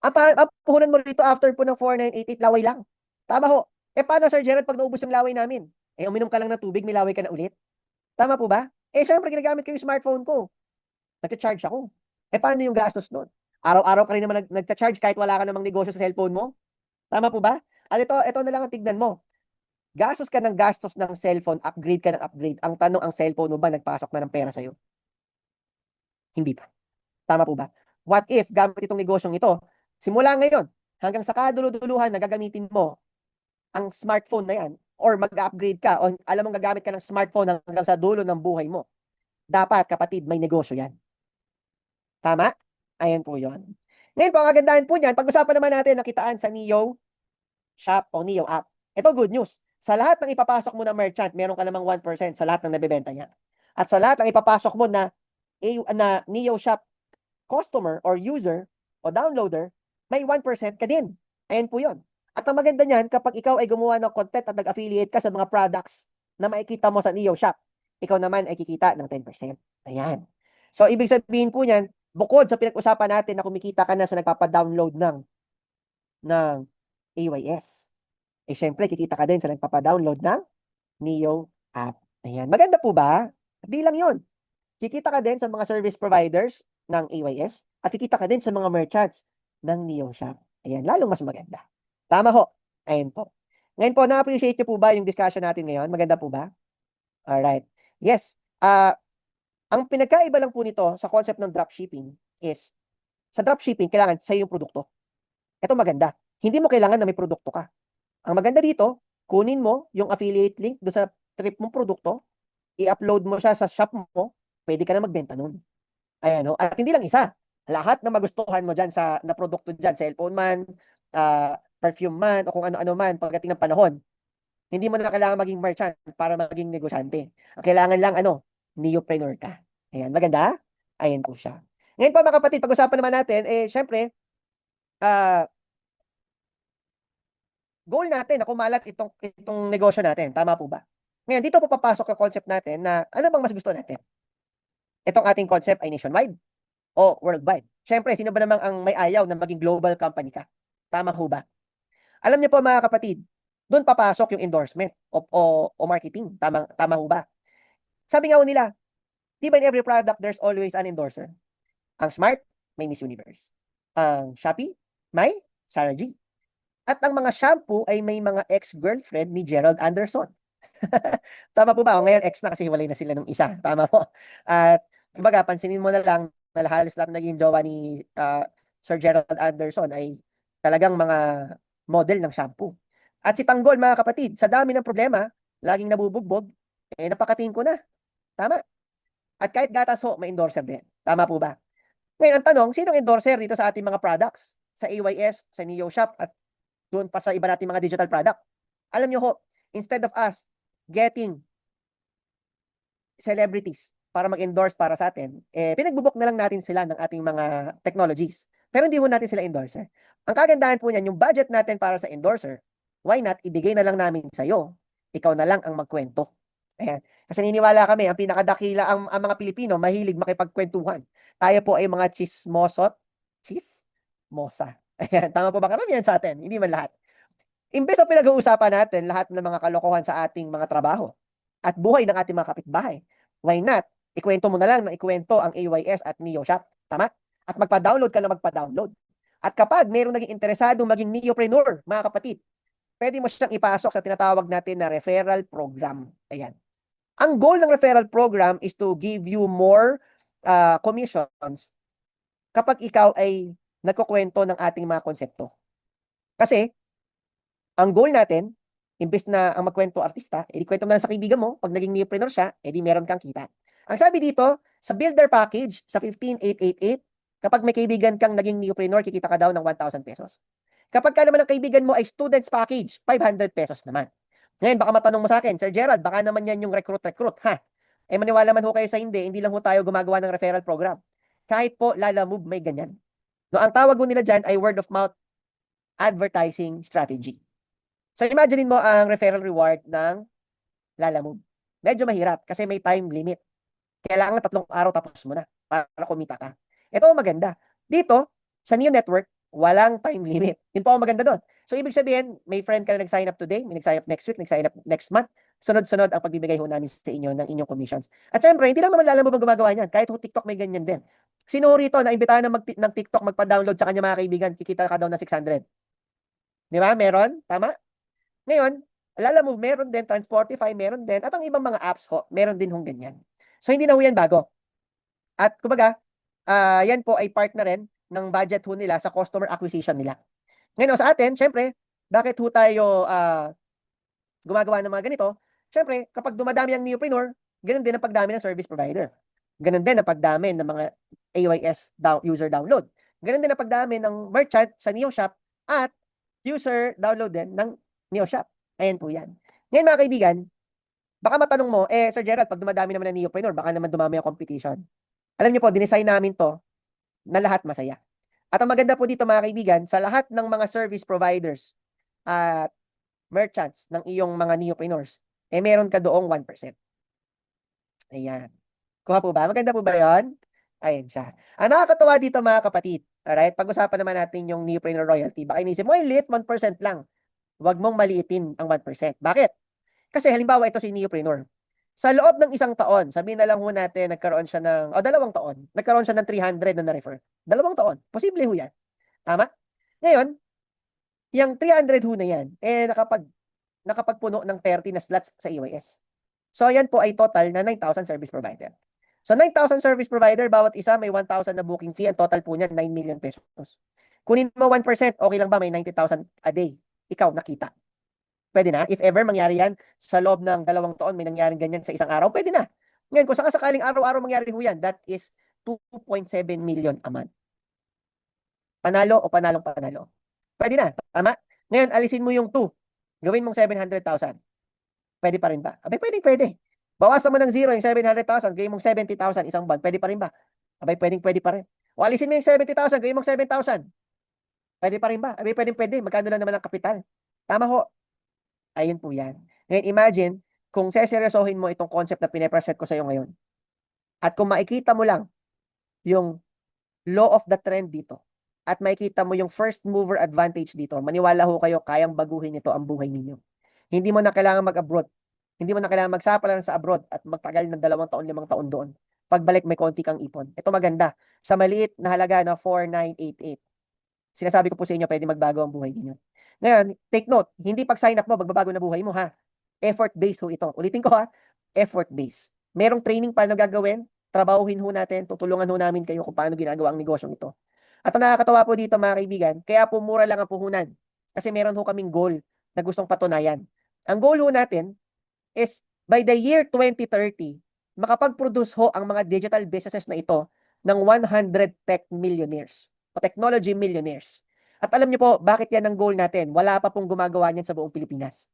Ang puhunan mo rito after po ng 4,988, laway lang. Tama ho. Eh paano, Sir Gerald, pag naubos yung laway namin? Eh uminom ka lang ng tubig, may laway ka na ulit. Tama po ba? Eh syempre, ginagamit ko yung smartphone ko. Nagcha-charge ako. Eh paano yung gastos nun? Araw-araw ka rin naman nagcha-charge kahit wala ka namang negosyo sa cellphone mo. Tama po ba? At ito na lang ang tignan mo. Gastos ka ng gastos ng cellphone, upgrade ka ng upgrade. Ang tanong, ang cellphone mo ba nagpasok na ng pera sa'yo? Hindi pa. Tama po ba? What if, gamit itong negosyong ito, simula ngayon, hanggang sa kaduluduluhan na gagamitin mo ang smartphone na yan, or mag-upgrade ka, o alam mong gagamit ka ng smartphone hanggang sa dulo ng buhay mo, dapat, kapatid, may negosyo yan. Tama? Ayan po yon. Ngayon po, ang kagandahan po niyan, pag-usapan naman natin nakitaan sa Neo Shop o Neo App. Ito good news. Sa lahat ng ipapasok mo na merchant, meron ka namang 1% sa lahat ng nabebenta niya. At sa lahat ng ipapasok mo na Neo Shop customer or user o downloader, may 1% ka din. Ayan po yun. At ang maganda niyan, kapag ikaw ay gumawa ng content at nag-affiliate ka sa mga products na makikita mo sa Neo Shop, ikaw naman ay kikita ng 10%. Ayan. So, ibig sabihin po niyan, bukod sa pinag-usapan natin na kumikita ka na sa nagpapa-download ng AYS, eh syempre, kikita ka din sa nagpapa-download ng Neo app. Ayan. Maganda po ba? Hindi lang yun. Kikita ka din sa mga service providers ng AYS at kikita ka din sa mga merchants ng Neo Shop. Ayan, lalong mas maganda. Tama ho. Ayan po. Ngayon po, na-appreciate niyo po ba yung discussion natin ngayon? Maganda po ba? Alright. Yes. Ang pinagkaiba lang po nito sa concept ng dropshipping is, sa dropshipping, kailangan sa'yo yung produkto. Ito maganda. Hindi mo kailangan na may produkto ka. Ang maganda dito, kunin mo yung affiliate link do sa trip mong produkto, i-upload mo siya sa shop mo, pwede ka na magbenta nun. Ayan, no? At hindi lang isa. Lahat na magustuhan mo dyan na produkto dyan, cellphone man, perfume man, o kung ano-ano man, pagdating ng panahon, hindi mo na kailangan maging merchant para maging negosyante. Ang kailangan lang, neopreneur ka. Ayan, maganda? Ayan po siya. Ngayon po mga kapatid, pag-usapan naman natin, syempre, goal natin na kumalat itong negosyo natin. Tama po ba? Ngayon, dito po papasok yung concept natin na ano bang mas gusto natin? Itong ating concept ay nationwide o worldwide. Syempre, sino ba namang ang may ayaw na maging global company ka? Tama po ba? Alam niyo po mga kapatid, doon papasok yung endorsement o marketing. Tama po ba? Sabi nga ho nila, di ba in every product, there's always an endorser. Ang Smart, may Miss Universe. Ang Shopee, may Sarah G. At ang mga shampoo ay may mga ex-girlfriend ni Gerald Anderson. Tama po ba? O ngayon, ex na kasi hiwalay na sila nung isa. Tama po. At kumbaga, pansinin mo na lang na halos lahat naging jowa ni Sir Gerald Anderson ay talagang mga model ng shampoo. At si Tanggol, mga kapatid, sa dami ng problema, laging nabubugbog, napakatingin ko na. Tama. At kahit gatas ho, may endorser din. Tama po ba? Ngayon, ang tanong, sinong endorser dito sa ating mga products? Sa AYS, sa NeoShop, at doon pa sa iba nating mga digital product. Alam nyo ho, instead of us getting celebrities para mag-endorse para sa atin, pinagbubuk na lang natin sila ng ating mga technologies. Pero hindi ho natin sila endorser. Ang kagandahan po niyan, yung budget natin para sa endorser, why not, ibigay na lang namin sa'yo. Ikaw na lang ang magkwento. Ayan. Kasi niniwala kami, ang pinakadakila, ang mga Pilipino, mahilig makipagkwentuhan. Tayo po ay mga chismosot. Chismosa. Ayan, tama po ba? Karamihan sa atin, hindi man lahat. Imbes na pinag-uusapan natin lahat ng mga kalokohan sa ating mga trabaho at buhay ng ating mga kapitbahay, why not? Ikwento mo na lang na ikwento ang AYS at NeoShop. Tama? At magpa-download ka na magpa-download. At kapag mayroong naging interesado maging neopreneur, mga kapatid, pwede mo siyang ipasok sa tinatawag natin na referral program. Ayan. Ang goal ng referral program is to give you more commissions kapag ikaw ay nagkukwento ng ating mga konsepto. Kasi, ang goal natin, imbes na ang magkwento artista, kwento mo na sa kaibigan mo, pag naging neopreneur siya, meron kang kita. Ang sabi dito, sa builder package, sa 15,888, kapag may kaibigan kang naging neopreneur, kikita ka daw ng 1,000 pesos. Kapag ka naman ang kaibigan mo ay students package, 500 pesos naman. Ngayon, baka matanong mo sa akin, Sir Gerald, baka naman yan yung recruit, ha? Maniwala man ho kayo sa hindi lang ho tayo gumagawa ng referral program. Kahit po Lalamove may ganyan. No, ang tawag mo nila dyan ay word of mouth advertising strategy. So imagine mo ang referral reward ng Lalamove. Medyo mahirap kasi may time limit. Kailangan 3 araw tapos mo na para kumita ka. Ito maganda. Dito, sa Neo Network, walang time limit. Yun po ang maganda doon. So ibig sabihin, may friend ka na nag-sign up today, may nag-sign up next week, nag-sign up next month, sunod-sunod ang pagbibigay ho namin sa inyo ng inyong commissions. At syempre, hindi lang naman Lalamove ang gumagawa niyan. Kahit ho TikTok may ganyan din. Sino rito na imbitahan ng TikTok magpa-download sa kanya mga kaibigan, kikita ka daw na 600. Di ba? Meron? Tama? Ngayon, Lalamove meron din, Transportify meron din, at ang ibang mga apps ho, meron din hong ganyan. So hindi na ho yan bago. At kumbaga, yan po ay part na rin ng budget ho nila sa customer acquisition nila. Ngayon sa atin, syempre, bakit ho tayo gumagawa ng mga ganito? Syempre, kapag dumadami ang neopreneur, ganun din ang pagdami ng service provider. Ganun din ang pagdami ng mga AYS user download. Ganun din ang pagdami ng merchant sa NeoShop at user download din ng NeoShop. Ayan po yan. Ngayon mga kaibigan, baka matanong mo, Sir Gerald, pag dumadami naman ng neopreneur, baka naman dumami ang competition. Alam niyo po, dinesign namin to na lahat masaya. At ang maganda po dito mga kaibigan, sa lahat ng mga service providers at merchants ng iyong mga neopreneurs, meron ka doong 1%. Ayan. Kuha po ba? Maganda po ba yun? Ayan siya. Ang nakakatawa dito mga kapatid, alright, pag-usapan naman natin yung neopreneur royalty. Baka inisip mo, liit, 1% lang. Huwag mong maliitin ang 1%. Bakit? Kasi halimbawa ito si neopreneur. Sa loob ng 1 taon, sabihin na lang ho natin, nagkaroon siya ng, 2 taon, nagkaroon siya ng 300 na na-refer. 2 taon. Posible ho yan. Tama? Ngayon, yung 300 ho na yan, nakapagpuno ng 30 na slots sa EYS. So, yan po ay total na 9,000 service provider. So, 9,000 service provider, bawat isa may 1,000 na booking fee. Ang total po niyan, 9 million pesos. Kunin mo 1%, okay lang ba? May 90,000 a day. Ikaw, nakita. Pwede na. If ever mangyari yan, sa loob ng 2 taon, may nangyaring ganyan sa isang araw, pwede na. Ngayon, kung sakasakaling araw-araw mangyari ho yan, that is 2.7 million a month. Panalo o panalong panalo. Pwede na. Tama? Ngayon, alisin mo yung 2. Gawin mong 700,000. Pwede pa rin ba? Abay, pwede. Bawasan mo ng 0 yung 700,000, gawin mong 70,000 isang buwan. Pwede pa rin ba? Abay, pwede pa rin. O alisin mo yung 70,000, gawin mong 7,000. Pwede pa rin ba? Abay, pwede. Magkano lang naman ang kapital? Tama ho. Ayun po yan. Ngayon, imagine, kung seseryosohin mo itong concept na pinapresent ko sa iyo ngayon, at kung makikita mo lang yung law of the trend dito, at makikita mo yung first mover advantage dito, maniwala ho kayo, kayang baguhin ito ang buhay ninyo. Hindi mo na kailangan mag-abroad. Hindi mo na kailangan magsapalaran sa abroad at magtagal ng 2 taon, 5 taon doon. Pagbalik, may konti kang ipon. Ito maganda. Sa maliit na halaga na 4,988. Sinasabi ko po sa inyo, pwede magbago ang buhay ninyo. Ngayon, take note, hindi pag sign up mo, magbabago na buhay mo ha. Effort-based ho ito. Ulitin ko ha, effort-based. Merong training paano gagawin, trabahuhin ho natin, tutulungan ho namin kayo kung paano ginagawa ang negosyong ito. At ang nakakatawa po dito mga kaibigan, kaya po mura lang ang puhunan. Kasi meron ho kaming goal na gustong patunayan. Ang goal ho natin is by the year 2030, makapag-produce ho ang mga digital businesses na ito ng 100 tech millionaires o technology millionaires. At alam niyo po, bakit yan ang goal natin? Wala pa pong gumagawa niyan sa buong Pilipinas.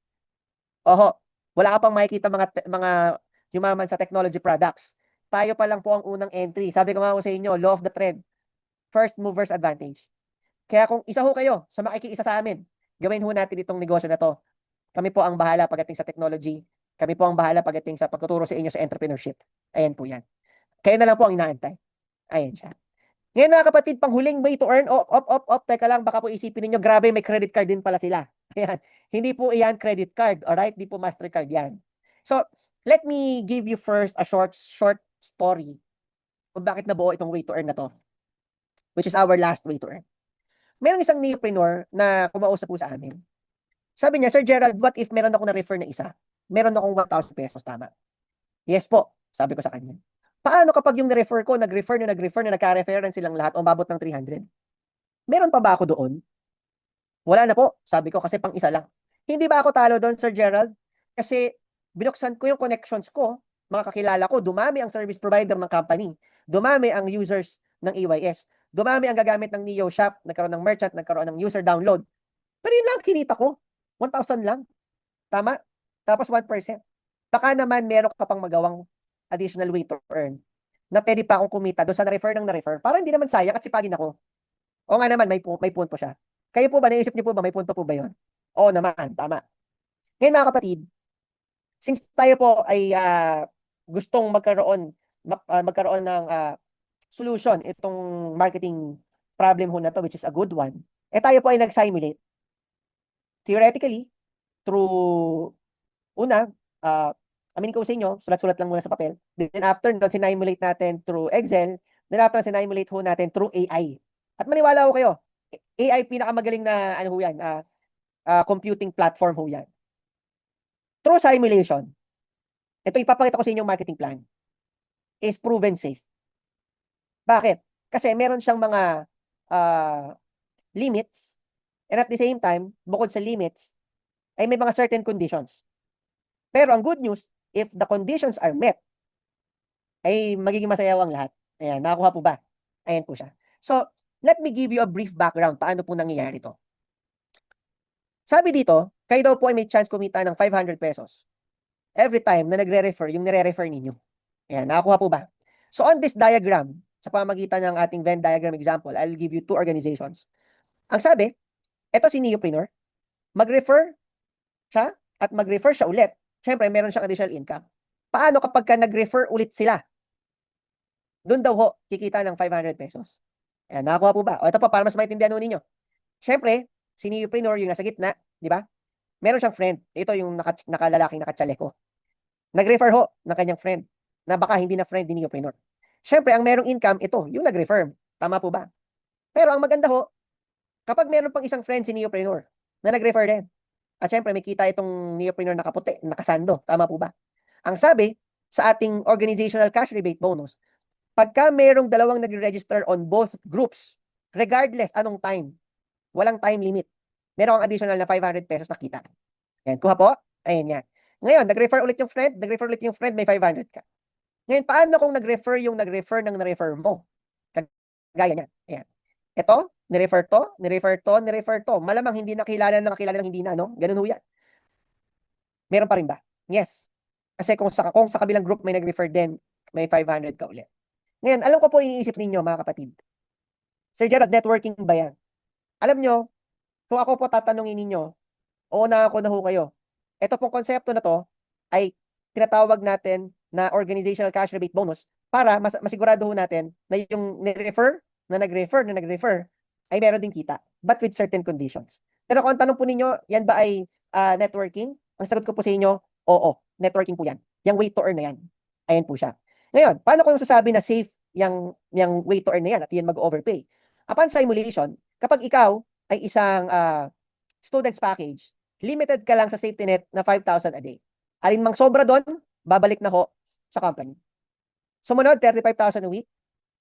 Oho, wala ka pang makikita mga yumaman sa technology products. Tayo pa lang po ang unang entry. Sabi ko nga sa inyo, law of the trend. First movers advantage. Kaya kung isa ho kayo sa makikiisa sa amin, gawin ho natin itong negosyo na to. Kami po ang bahala pagdating sa technology. Kami po ang bahala pagdating sa pagtuturo sa inyo sa entrepreneurship. Ayan po yan. Kayo na lang po ang inaantay. Ayan siya. Ngayon mga kapatid, panghuling way to earn. Teka lang, baka po isipin niyo grabe, may credit card din pala sila. Ayan. Hindi po iyan credit card. Alright? Hindi po MasterCard yan. So, let me give you first a short story kung bakit nabuo itong way to earn na to. Which is our last way to earn. Merong isang neopreneur na kumausap po sa amin. Sabi niya, Sir Gerald, what if meron ako na-refer na isa? Meron akong 1,000 pesos, tama? Yes po, sabi ko sa kanya. Paano kapag yung na-refer ko, nag-refer na nagka-reference silang lahat, umabot ng 300? Meron pa ba ako doon? Wala na po, sabi ko, kasi pang isa lang. Hindi ba ako talo doon, Sir Gerald? Kasi binuksan ko yung connections ko, mga kakilala ko, dumami ang service provider ng company, dumami ang users ng EYS, dumami ang gagamit ng Neo Shop, nagkaroon ng merchant, nagkaroon ng user download. Pero yun lang kinita ko, 1,000 lang. Tama? Tapos 1%. Baka naman meron ka pang magawang additional way to earn na pwede pa akong kumita doon sa na-refer ng na-refer. Para hindi naman sayang at sipagin ako. O nga naman, may punto siya. Kayo po ba, naisip niyo po ba, may punto po ba yun? Oo naman, tama. Ngayon mga kapatid, since tayo po ay gustong magkaroon ng solution itong marketing problem ho na to, which is a good one, tayo po ay nag-simulate. Theoretically, through una, aminin ko sa inyo, sulat-sulat lang muna sa papel. Then after nun, sinimulate natin through Excel. Then after, sinimulate ho natin through AI. At maniwala ho kayo, AI pinakamagaling na ano ho yan, computing platform ho yan. Through simulation, ito ipapakita ko sa inyong marketing plan, is proven safe. Bakit? Kasi meron siyang mga limits, and at the same time, bukod sa limits, ay may mga certain conditions. Pero ang good news, if the conditions are met, ay magiging masayaw ang lahat. Ayan, nakakuha po ba? Ayan po siya. So, let me give you a brief background. Paano po nangyayari ito? Sabi dito, kayo daw po ay may chance kumita ng 500 pesos every time na nagre-refer yung nire-refer ninyo. Ayan, nakakuha po ba? So, on this diagram, sa pamagitan ng ating Venn diagram example, I'll give you 2 organizations. Ang sabi, ito si Neopreneur, mag-refer siya at mag-refer siya ulit. Siyempre, meron siyang additional income. Paano kapag ka nag-refer ulit sila? Doon daw ho, kikita ng 500 pesos. Ayan, nakakuha po ba? O ito pa, para mas maintindihan ho ninyo. Siyempre, si Neopreneur, yung nasa gitna, di ba? Meron siyang friend. Ito yung nakalalaking nakatsaleko. Nag-refer ho ng kanyang friend na baka hindi na friend ni Neopreneur. Siyempre, ang merong income, ito, yung nag-refer. Tama po ba? Pero ang maganda ho, kapag meron pang isang friend si Neopreneur na nag-refer din, at syempre, may kita itong Neopreneur na kaputi, nakasando. Tama po ba? Ang sabi sa ating organizational cash rebate bonus, pagka merong dalawang nag-register on both groups, regardless anong time, walang time limit, meron kang additional na 500 pesos na kita. Yan, kuha po. Ayan yan. Ngayon, nag-refer ulit yung friend, may 500 ka. Ngayon, paano kung nag-refer yung nag-refer ng na-refer mo? Kagaya niyan. Ayan. Ito, ni-refer to. Malamang hindi nakilala ng hindi na, no? Ganun ho yan. Meron pa rin ba? Yes. Kasi kung sa kabilang group may nag-refer din, may 500 ka ulit. Ngayon, alam ko po iniisip ninyo, mga kapatid. Sir Gerald, networking ba yan? Alam nyo, kung ako po tatanungin ninyo, na ako na ho kayo. Ito pong konsepto na to ay tinatawag natin na organizational cash rebate bonus para masigurado ho natin na yung nag-refer ay meron din kita, but with certain conditions. Pero kung ang tanong po ninyo, yan ba ay networking? Ang sagot ko po sa inyo, oo, networking po yan. Yung way to earn na yan. Ayan po siya. Ngayon, paano ko sasabi na safe yung way to earn na yan at yan mag-overpay? Upon simulation, kapag ikaw ay isang student's package, limited ka lang sa safety net na 5,000 a day. Alin mang sobra doon, babalik na ho sa company. Sumunod, 35,000 a week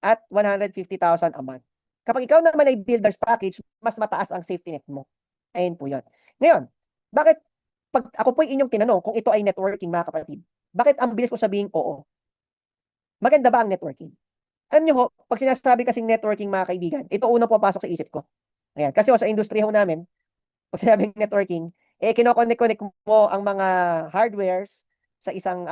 at 150,000 a month. Kapag ikaw naman ay builder's package, mas mataas ang safety net mo. Ayun po yun. Ngayon, bakit pag ako po inyong tinanong kung ito ay networking, mga kapatid, bakit ang bilis ko sabihin oo? Maganda ba ang networking? Alam nyo ho, pag sinasabi kasing networking, mga kaibigan, ito unang papasok sa isip ko. Ayan, kasi sa industriya ho namin, pag sinabing networking, kinoconnect mo ang mga hardwares sa isang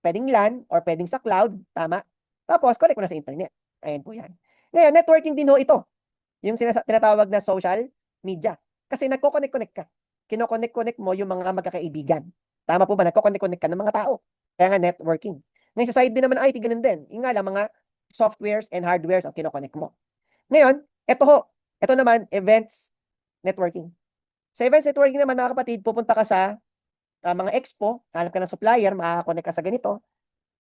pwedeng LAN or pwedeng sa cloud, tama? Tapos, connect mo na sa internet. Ayan po yan. Ngayon, networking din ho ito. Yung tinatawag na social media. Kasi nagko-connect ka. Kinoconnect mo yung mga magkakaibigan. Tama po ba? Nagko-connect ka ng mga tao. Kaya nga networking. Ngayon, sa side din naman IT, ganun din. Yung nga lang, mga softwares and hardwares ang kinoconnect mo. Ngayon, ito naman, events networking. Sa events networking naman, mga kapatid, pupunta ka sa mga expo, hanap ka ng supplier, makakakonect ka sa ganito,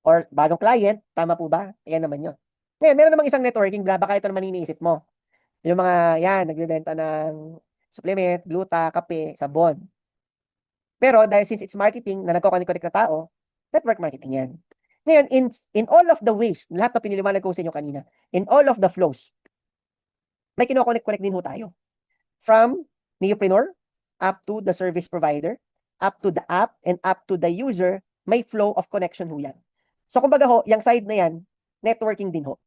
or bagong client, tama po ba? Ayan naman yun. Ngayon, meron namang isang networking, baka ito naman iniisip mo. Yung mga, nagbebenta ng supplement, gluta, kape, sabon. Pero dahil since it's marketing, na nagko-connect na tao, network marketing yan. Ngayon, in all of the ways, lahat na piniliwanag ko sa inyo kanina, in all of the flows, may kinoconnect din ho tayo. From neopreneur, up to the service provider, up to the app, and up to the user, may flow of connection ho yan. So, kumbaga ho, yung side na yan, networking din ho.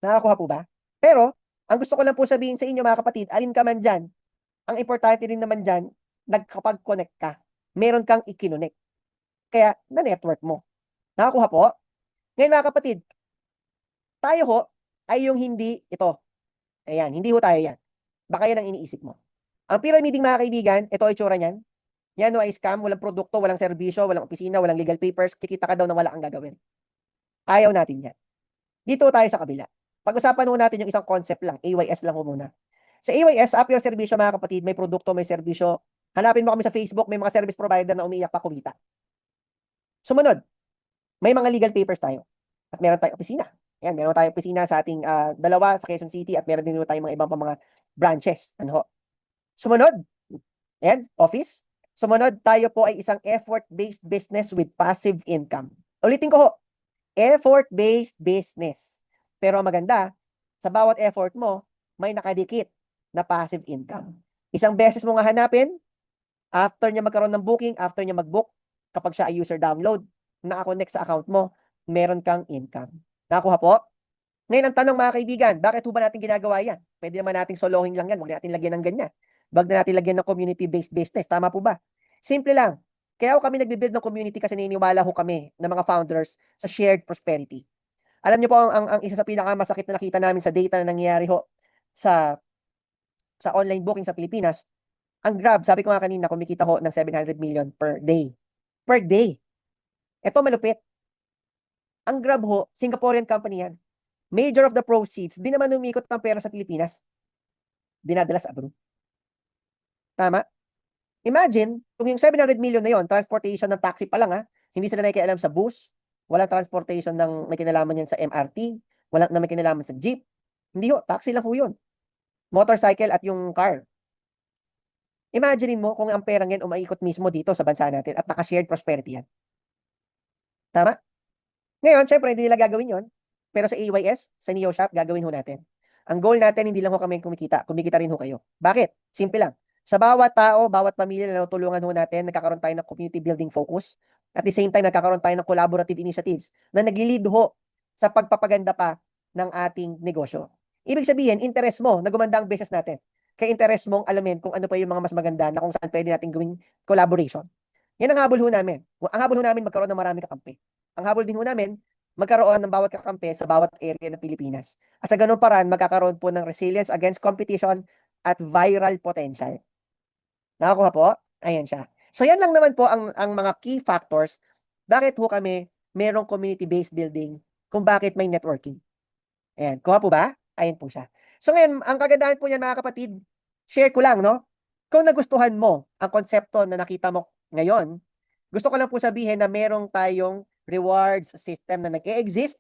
Nakakuha po ba? Pero, ang gusto ko lang po sabihin sa inyo, mga kapatid, alin ka man dyan, ang importante din naman dyan, nagkapag-connect ka. Meron kang i-connect. Kaya, na-network mo. Nakakuha po? Ngayon, mga kapatid, tayo ho, ay yung hindi ito. Ayan, hindi ho tayo yan. Baka yan ang iniisip mo. Ang pyramiding, mga kaibigan, ito ay tsura niyan. Yan ay scam, walang produkto, walang serbisyo, walang opisina, walang legal papers, kikita ka daw na wala kang gagawin. Ayaw natin yan. Dito tayo sa kabila. Pag-usapan ho natin yung isang concept lang, AYS lang ho muna. Sa AYS, up your serbisyo, mga kapatid, may produkto, may serbisyo. Hanapin mo kami sa Facebook, may mga service provider na umiiyak pa kumita. Sumunod, may mga legal papers tayo. At meron tayong opisina. Ayan, meron tayong opisina sa ating dalawa sa Quezon City at meron din tayong mga ibang mga branches. Ano ho? Sumunod, ayan, office. Sumunod, tayo po ay isang effort-based business with passive income. Ulitin ko ho, effort-based business. Pero ang maganda, sa bawat effort mo, may nakadikit na passive income. Isang beses mo nga hanapin, after niya magkaroon ng booking, after niya mag-book, kapag siya ay user download, nakakonect sa account mo, meron kang income. Nakakuha po? Ngayon ang tanong, mga kaibigan, bakit ba natin ginagawa yan? Pwede naman nating solohin lang yan, huwag natin lagyan ng ganyan. Wag na natin lagyan ng community-based business. Tama po ba? Simple lang. Kaya kami nagbe-build ng community kasi naniniwala ho kami ng mga founders sa shared prosperity. Alam niyo po, ang isa sa pinakamasakit na nakita namin sa data na nangyayari ho sa online booking sa Pilipinas, ang Grab, sabi ko nga kanina, kumikita ho ng 700 million per day. Per day. Ito malupit. Ang Grab ho, Singaporean company yan. Major of the proceeds, di naman umikot ng pera sa Pilipinas. Dinadala sa abroad. Tama? Imagine, kung yung 700 million na yon, transportation ng taxi pa lang hindi sila nakikialam sa bus, walang transportation ng may kinalaman yan sa MRT, walang na may kinalaman sa jeep. Hindi ho, taxi lang ho yun. Motorcycle at yung car. Imagine mo kung ang pera ngayon umaikot mismo dito sa bansa natin at naka-shared prosperity yan. Tama? Ngayon, syempre, hindi nila gagawin yon. Pero sa AYS, sa NeoShop, gagawin ho natin. Ang goal natin, hindi lang ho kami kumikita. Kumikita rin ho kayo. Bakit? Simple lang. Sa bawat tao, bawat pamilya na natulungan ho natin, nagkakaroon tayo ng community building focus. At the same time, nagkakaroon tayo ng collaborative initiatives na nagli-lead ho sa pagpapaganda pa ng ating negosyo. Ibig sabihin, interest mo na gumanda ang business natin. Kaya interest mong alamin kung ano pa yung mga mas maganda na kung saan pwede natin gawing collaboration. Yan ang habol ho namin. Ang habol ho namin magkaroon ng maraming kakampi. Ang habol din ho namin magkaroon ng bawat kakampi sa bawat area ng Pilipinas. At sa ganung paraan, magkakaroon po ng resilience against competition at viral potential. Nakakuha po? Ayan siya. So yan lang naman po ang mga key factors bakit ho kami merong community-based building kung bakit may networking. Ayan. Kuha po ba? Ayan po siya. So ngayon, ang kagandahan po yan mga kapatid, share ko lang, no? Kung nagustuhan mo ang konsepto na nakita mo ngayon, gusto ko lang po sabihin na merong tayong rewards system na nag-e-exist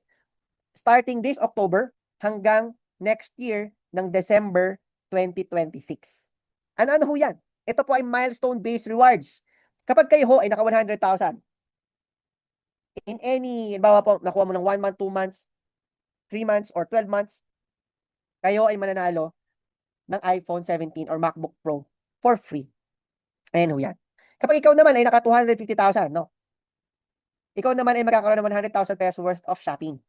starting this October hanggang next year ng December 2026. Ano ho yan? Ito po ay milestone-based rewards. Kapag kayo ho ay naka 100,000, in any, bawa po, nakuha mo ng 1 month, 2 months, 3 months, or 12 months, kayo ay mananalo ng iPhone 17 or MacBook Pro for free. Ayan ho yan. Kapag ikaw naman ay naka 250,000, no? Ikaw naman ay magkakaroon ng 100,000 pesos worth of shopping.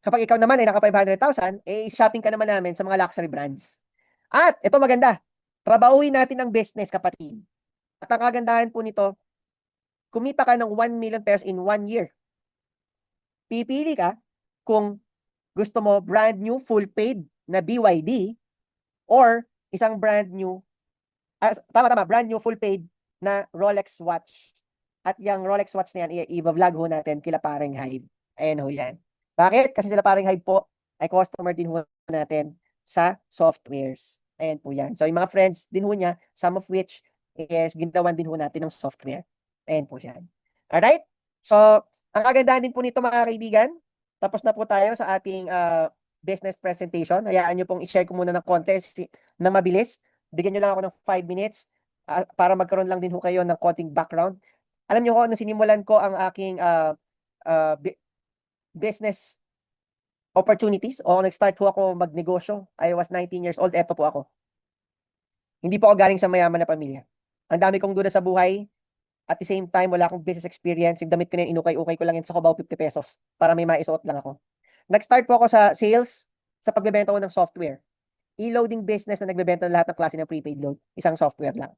Kapag ikaw naman ay naka 500,000, eh shopping ka naman namin sa mga luxury brands. At ito maganda, trabahuin natin ang business, kapatid. At ang kagandahan po nito, kumita ka ng 1 million pesos in 1 year. Pipili ka kung gusto mo brand new full paid na BYD or isang brand new, brand new full paid na Rolex watch. At yung Rolex watch na yan, i-vlog ho natin kila paring Hybe. Ayan ho yan. Bakit? Kasi sila paring Hybe po ay customer din ho natin sa softwares. Ayan po yan. So yung mga friends din ho niya, some of which is ginawan din ho natin ng software. Ayan po yan. Alright? So, ang kagandahan din po nito mga kaibigan, tapos na po tayo sa ating business presentation. Hayaan nyo pong i-share ko muna ng konti na mabilis. Bigyan nyo lang ako ng 5 minutes para magkaroon lang din ho kayo ng konting background. Alam niyo ko, nung sinimulan ko ang aking business opportunities o nag-start po ako magnegosyo, I was 19 years old, eto po ako. Hindi po ako galing sa mayaman na pamilya. Ang dami kong duda sa buhay, at the same time, wala akong business experience. Yung damit ko na yun, inukay-ukay ko lang yun sa Cubao, 50 pesos para may maisuot lang ako. Nag-start po ako sa sales, sa pagbebenta ko ng software. E-loading business na nagbebenta ng lahat ng klase ng prepaid load. Isang software lang.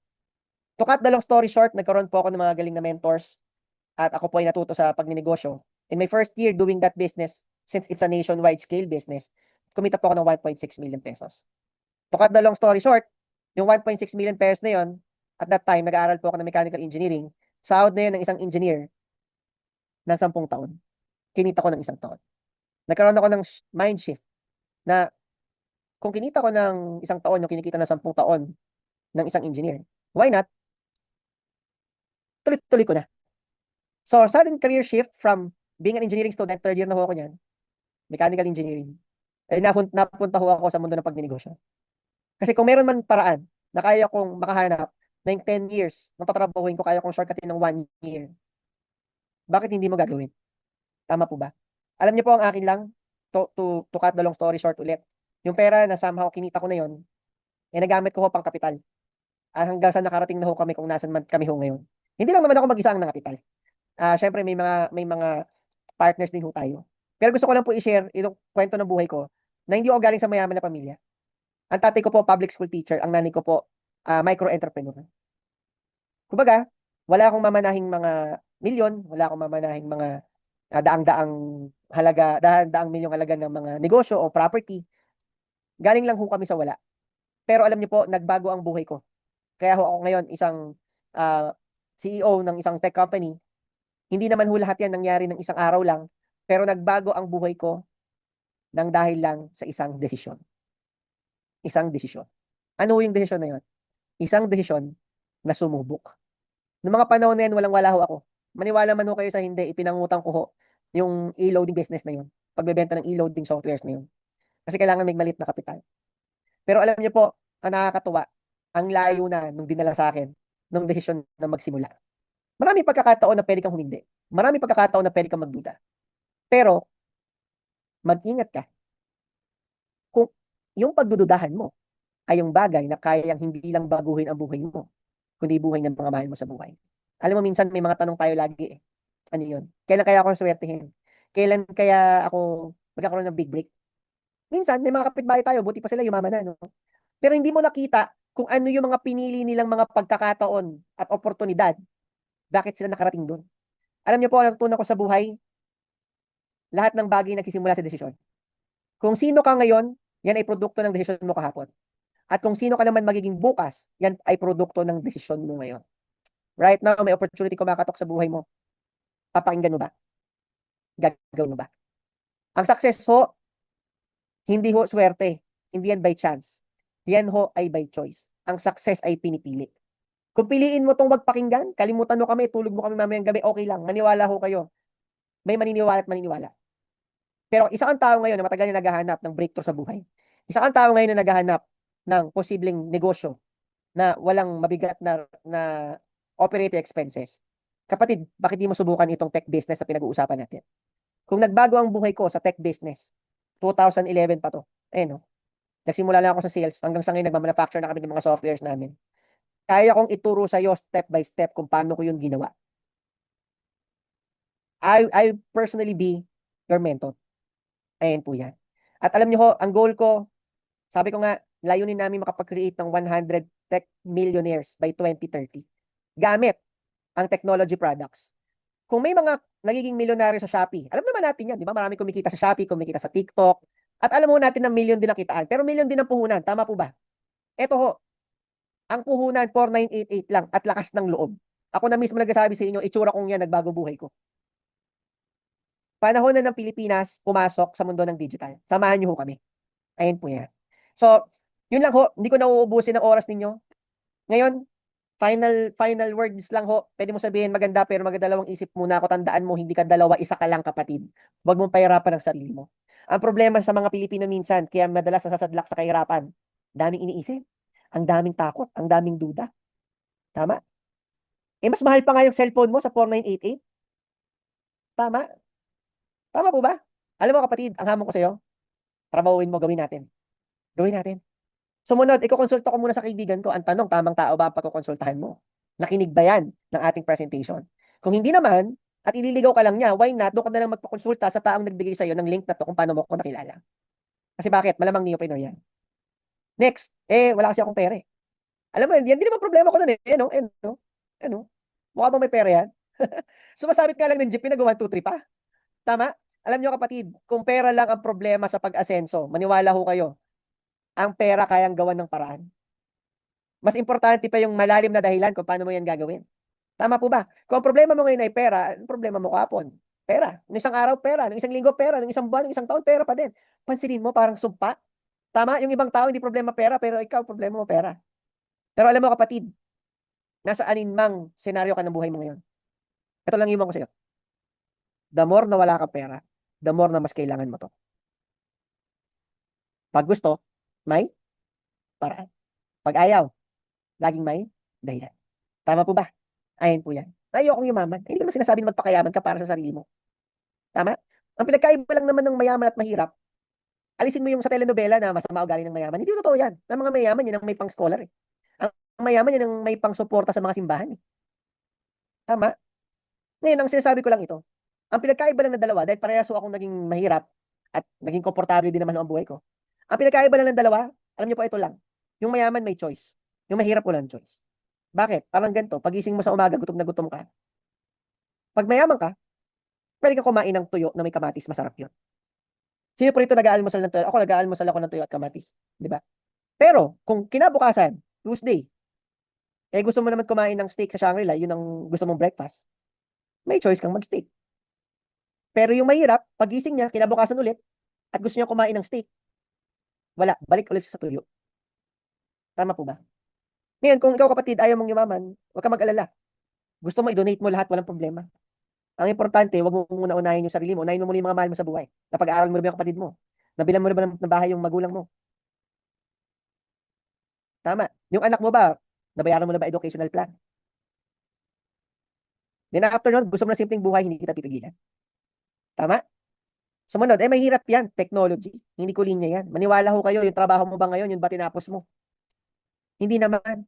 To cut the long story short, nagkaroon po ako ng mga galing na mentors at ako po ay natuto sa pagninegosyo. In my first year doing that business, since it's a nationwide scale business, kumita po ako ng 1.6 million pesos. To cut the long story short, yung 1.6 million pesos na yon, at that time, nag-aaral po ako ng mechanical engineering, sahod na yun ng isang engineer ng 10 taon. Kinita ko ng 1 taon. Nagkaroon ako ng mind shift na kung kinita ko ng 1 taon yung kinikita ng 10 taon ng isang engineer, why not? Tuloy-tuloy ko na. So, sudden career shift from being an engineering student, 3rd year na ho ako niyan, mechanical engineering, eh, napunta ho ako sa mundo ng pagninegosyo. Kasi kung meron man paraan na kaya kong makahanap ng 10 years ng tatrabahuin ko, kaya kong shortcutin ng 1 year, bakit hindi mo gagawin? Tama po ba? Alam niyo po ang akin lang, to cut the long story short ulit, yung pera na somehow kinita ko na yon, eh nagamit ko ho pang kapital. At hanggang sa nakarating na ho kami kung nasan man kami ho ngayon. Hindi lang naman ako mag-isa ang nangapital. Syempre may mga partners din ho tayo. Pero gusto ko lang po i-share itong kwento ng buhay ko na hindi ako galing sa mayaman na pamilya. Ang tatay ko po public school teacher, ang nanay ko po micro-entrepreneur. Kumbaga, wala akong mamanahing mga milyon, wala akong mamanahing mga daang-daang halaga, daang milyong halaga ng mga negosyo o property. Galing lang ho kami sa wala. Pero alam niyo po, nagbago ang buhay ko. Kaya ho ako ngayon isang CEO ng isang tech company. Hindi naman ho lahat yan nangyari ng isang araw lang, pero nagbago ang buhay ko nang dahil lang sa isang desisyon. Isang desisyon. Ano yung desisyon na yun? Isang desisyon na sumubok. Noong mga panahon na yan, walang-wala ho ako. Maniwala man ho kayo sa hindi, ipinangutang ko ho yung e-loading business na yun. Pagbebenta ng e-loading softwares na yun. Kasi kailangan may malit na kapital. Pero alam niyo po, ang nakakatuwa, ang layo na nung dinala sa akin, nung desisyon na magsimula. Maraming pagkakataon na pwede kang humindi. Maraming pagkakataon na pwede kang magduda. Pero, mag-ingat ka. Kung yung pagdududahan mo ay yung bagay na kayang hindi lang baguhin ang buhay mo, kundi buhay ng mga mahal mo sa buhay. Alam mo, minsan may mga tanong tayo lagi eh. Ano yun? Kailan kaya ako swertihin? Kailan kaya ako magkakaroon ng big break? Minsan, may mga kapitbahay tayo, buti pa sila yumaman na, no? Pero hindi mo nakita kung ano yung mga pinili nilang mga pagkakataon at oportunidad. Bakit sila nakarating doon? Alam niyo po, ang natutunan ko sa buhay, lahat ng bagay nagsisimula sa desisyon. Kung sino ka ngayon, yan ay produkto ng desisyon mo kahapon. At kung sino ka naman magiging bukas, yan ay produkto ng desisyon mo ngayon. Right now, may opportunity kumakatok sa buhay mo. Papakinggan mo ba? Gagawin mo ba? Ang success ho, hindi ho swerte. Hindi yan by chance. Yan ho ay by choice. Ang success ay pinipili. Kung piliin mo tong magpakinggan, kalimutan mo kami, tulog mo kami mamayang gabi, okay lang. Maniwala ho kayo. May maniniwala at maniniwala. Pero isa kang tao ngayon na matagal na naghahanap ng breakthrough sa buhay. Isa kang tao ngayon na naghahanap ng posibleng negosyo na walang mabigat na operating expenses. Kapatid, bakit di mo subukan itong tech business na pinag-uusapan natin? Kung nagbago ang buhay ko sa tech business, 2011 pa to. No? Nagsimula lang ako sa sales, hanggang sa ngayon nagmamanufacture na kami ng mga softwares namin. Kaya kong ituro sa iyo step by step kung paano ko yun ginawa. I personally be your mentor. Ayan po yan. At alam niyo ho, ang goal ko, sabi ko nga, layunin namin makapag-create ng 100 tech millionaires by 2030. Gamit ang technology products. Kung may mga nagiging milyonaryo sa Shopee, alam naman natin yan, di ba? Marami kumikita sa Shopee, kumikita sa TikTok. At alam mo natin na million din ang kitaan. Pero million din ang puhunan. Tama po ba? Ito ho, ang puhunan 4988 lang at lakas ng loob. Ako na mismo nagsasabi sa inyo, itsura kong yan, nagbago buhay ko. Panahon na ng Pilipinas pumasok sa mundo ng digital. Samahan niyo ho kami. Ayun po yan. So, yun lang ho. Hindi ko na uubusin ang oras ninyo. Ngayon, final words lang ho. Pwede mo sabihin maganda pero magdalawang isip muna ako. Tandaan mo, hindi ka dalawa, isa ka lang kapatid. Huwag mong pahirapan ang sarili mo. Ang problema sa mga Pilipino minsan, kaya madalas nasasadlak sa kahirapan, daming iniisip, ang daming takot, ang daming duda. Tama? Mas mahal pa nga yung cellphone mo sa 4988. Tama? Tama po ba? Alam mo kapatid, ang hamon ko sa'yo, trabahuin mo, gawin natin. Gawin natin. Sumunod, ikukonsulta ko muna sa kaibigan ko. Ang tanong, tamang tao ba ang pagkukonsultahan mo? Nakinig ba yan ng ating presentation? Kung hindi naman, at ililigaw ka lang niya, why not? Doon ka na lang magpakonsulta sa taong nagbigay sa'yo ng link na to kung paano mo ako nakilala. Kasi bakit? Malamang neopreneur yan. Next, wala kasi akong pera eh. Alam mo, yan din naman problema ko nun eh. Ano? Mukha bang may pera yan? Sumasabit nga lang ng jeep, nag-1, 2, 3 pa. Tama? Alam nyo kapatid, kung pera lang ang problema sa pag-asenso, maniwala ho kayo, ang pera kayang gawan ng paraan. Mas importante pa yung malalim na dahilan kung paano mo yan gagawin. Tama po ba? Kung ang problema mo ngayon ay pera, ang problema mo kahapon, pera. Nung isang araw, pera. Nung isang linggo, pera. Nung isang buwan, nung isang taon, pera pa din. Pansinin mo, parang sumpa. Tama? Yung ibang tao, hindi problema pera, pero ikaw, problema mo pera. Pero alam mo kapatid, nasa aninmang senaryo ka ng buhay mo ngayon. Ito lang iwan ko sa'yo. The more na wala kang pera, the more na mas kailangan mo to. Pag gusto, may paraan. Pag ayaw, laging may dahilan. Tama po ba? Ayun po yan. Ayokong yumaman. Hindi naman sinasabi na magpakayaman ka para sa sarili mo. Tama? Ang pinagkaiba lang naman ng mayaman at mahirap, alisin mo yung sa telenovela na masama ugali ng mayaman. Hindi totoo yan. Ang mga mayaman, yan ang may pang scholar eh. Ang mayaman, yan ang may pang suporta sa mga simbahan eh. Tama? Ngayon, ang sinasabi ko lang ito, ang pinagkaiba lang ng dalawa, dahil parehas akong naging mahirap at naging komportable din naman ang buhay ko. Ang pinagkaiba lang ng dalawa, alam niyo po ito lang. Yung mayaman may choice. Yung mahirap walang choice. Bakit? Parang ganito, pagising mo sa umaga, gutom na gutom ka. Pag mayaman ka, pwede ka kumain ng tuyo na may kamatis, masarap yun. Sino po rito nag-aalmusal ng tuyo? Ako nag-aalmusal ako ng tuyo at kamatis. Di ba? Pero, kung kinabukasan, Tuesday, gusto mo naman kumain ng steak sa Shangri-La, yun ang gusto mong breakfast, may choice kang mag-steak. Pero yung mahirap, pagising niya, kinabukasan ulit, at gusto niya kumain ng steak, wala, balik ulit sa tuyo. Tama po ba? Ngayon, kung ikaw kapatid, ayaw mong yumaman, huwag ka mag-alala. Gusto mo, i-donate mo lahat, walang problema. Ang importante, huwag mo muna unahin yung sarili mo, unahin mo muna yung mga mahal mo sa buhay. Napag-aaral mo rin yung kapatid mo. Nabilan mo rin ba ng bahay yung magulang mo? Tama. Yung anak mo ba, nabayaran mo na ba educational plan? Then after nun, gusto mo na simpleng buhay, hindi kita pipigilan. Tama? Sumunod, mahirap yan, technology. Hindi ko linya yan. Maniwala ho kayo, yung trabaho mo ba ngayon, yun ba tinapos mo? Hindi naman.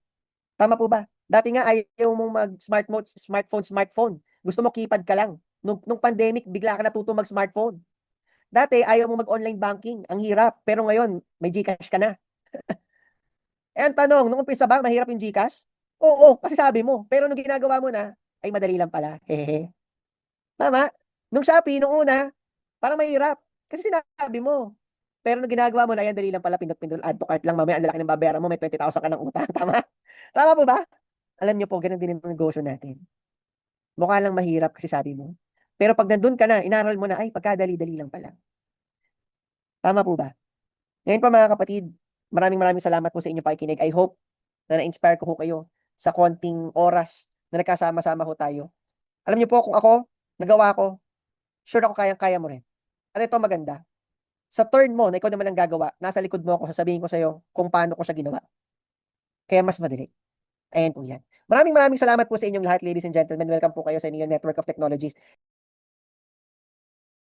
Tama po ba? Dati nga ayaw mong smartphone. Gusto mo keypad ka lang. Nung pandemic, bigla ka natuto mag-smartphone. Dati ayaw mo mag-online banking. Ang hirap. Pero ngayon, may GCash ka na. Ang tanong, nung umpisa ba, mahirap yung GCash? Oo, kasi sabi mo. Pero nung ginagawa mo na, ay madali lang pala. Hehehe. Tama? Nung Shopee, nung una, parang mahirap. Kasi sinabi mo. Pero nung ginagawa mo na, ayan, dali lang pala, pindot-pindot, add to cart lang, mamaya, ang lalaki ng babayaran mo, may 20,000 ka ng utang. Tama? Tama po ba? Alam niyo po, ganun din yung negosyo natin. Mukha lang mahirap kasi sabi mo. Pero pag nandun ka na, inaral mo na, ay, pagkadali-dali lang pala. Tama po ba? Ngayon po mga kapatid, maraming salamat po sa inyong pakikinig. I hope na na-inspire ko po kayo sa konting oras na nagkasama-sama ho tayo. Alam niyo po, kung ako, nagawa ko, sure ako kayang-kaya mo rin. At ito maganda. Sa turn mo na ikaw naman ang gagawa, nasa likod mo ako, sasabihin ko sa'yo kung paano ko siya ginawa. Kaya mas madali. Ayan po yan. Maraming salamat po sa inyong lahat, ladies and gentlemen. Welcome po kayo sa inyong Network of Technologies.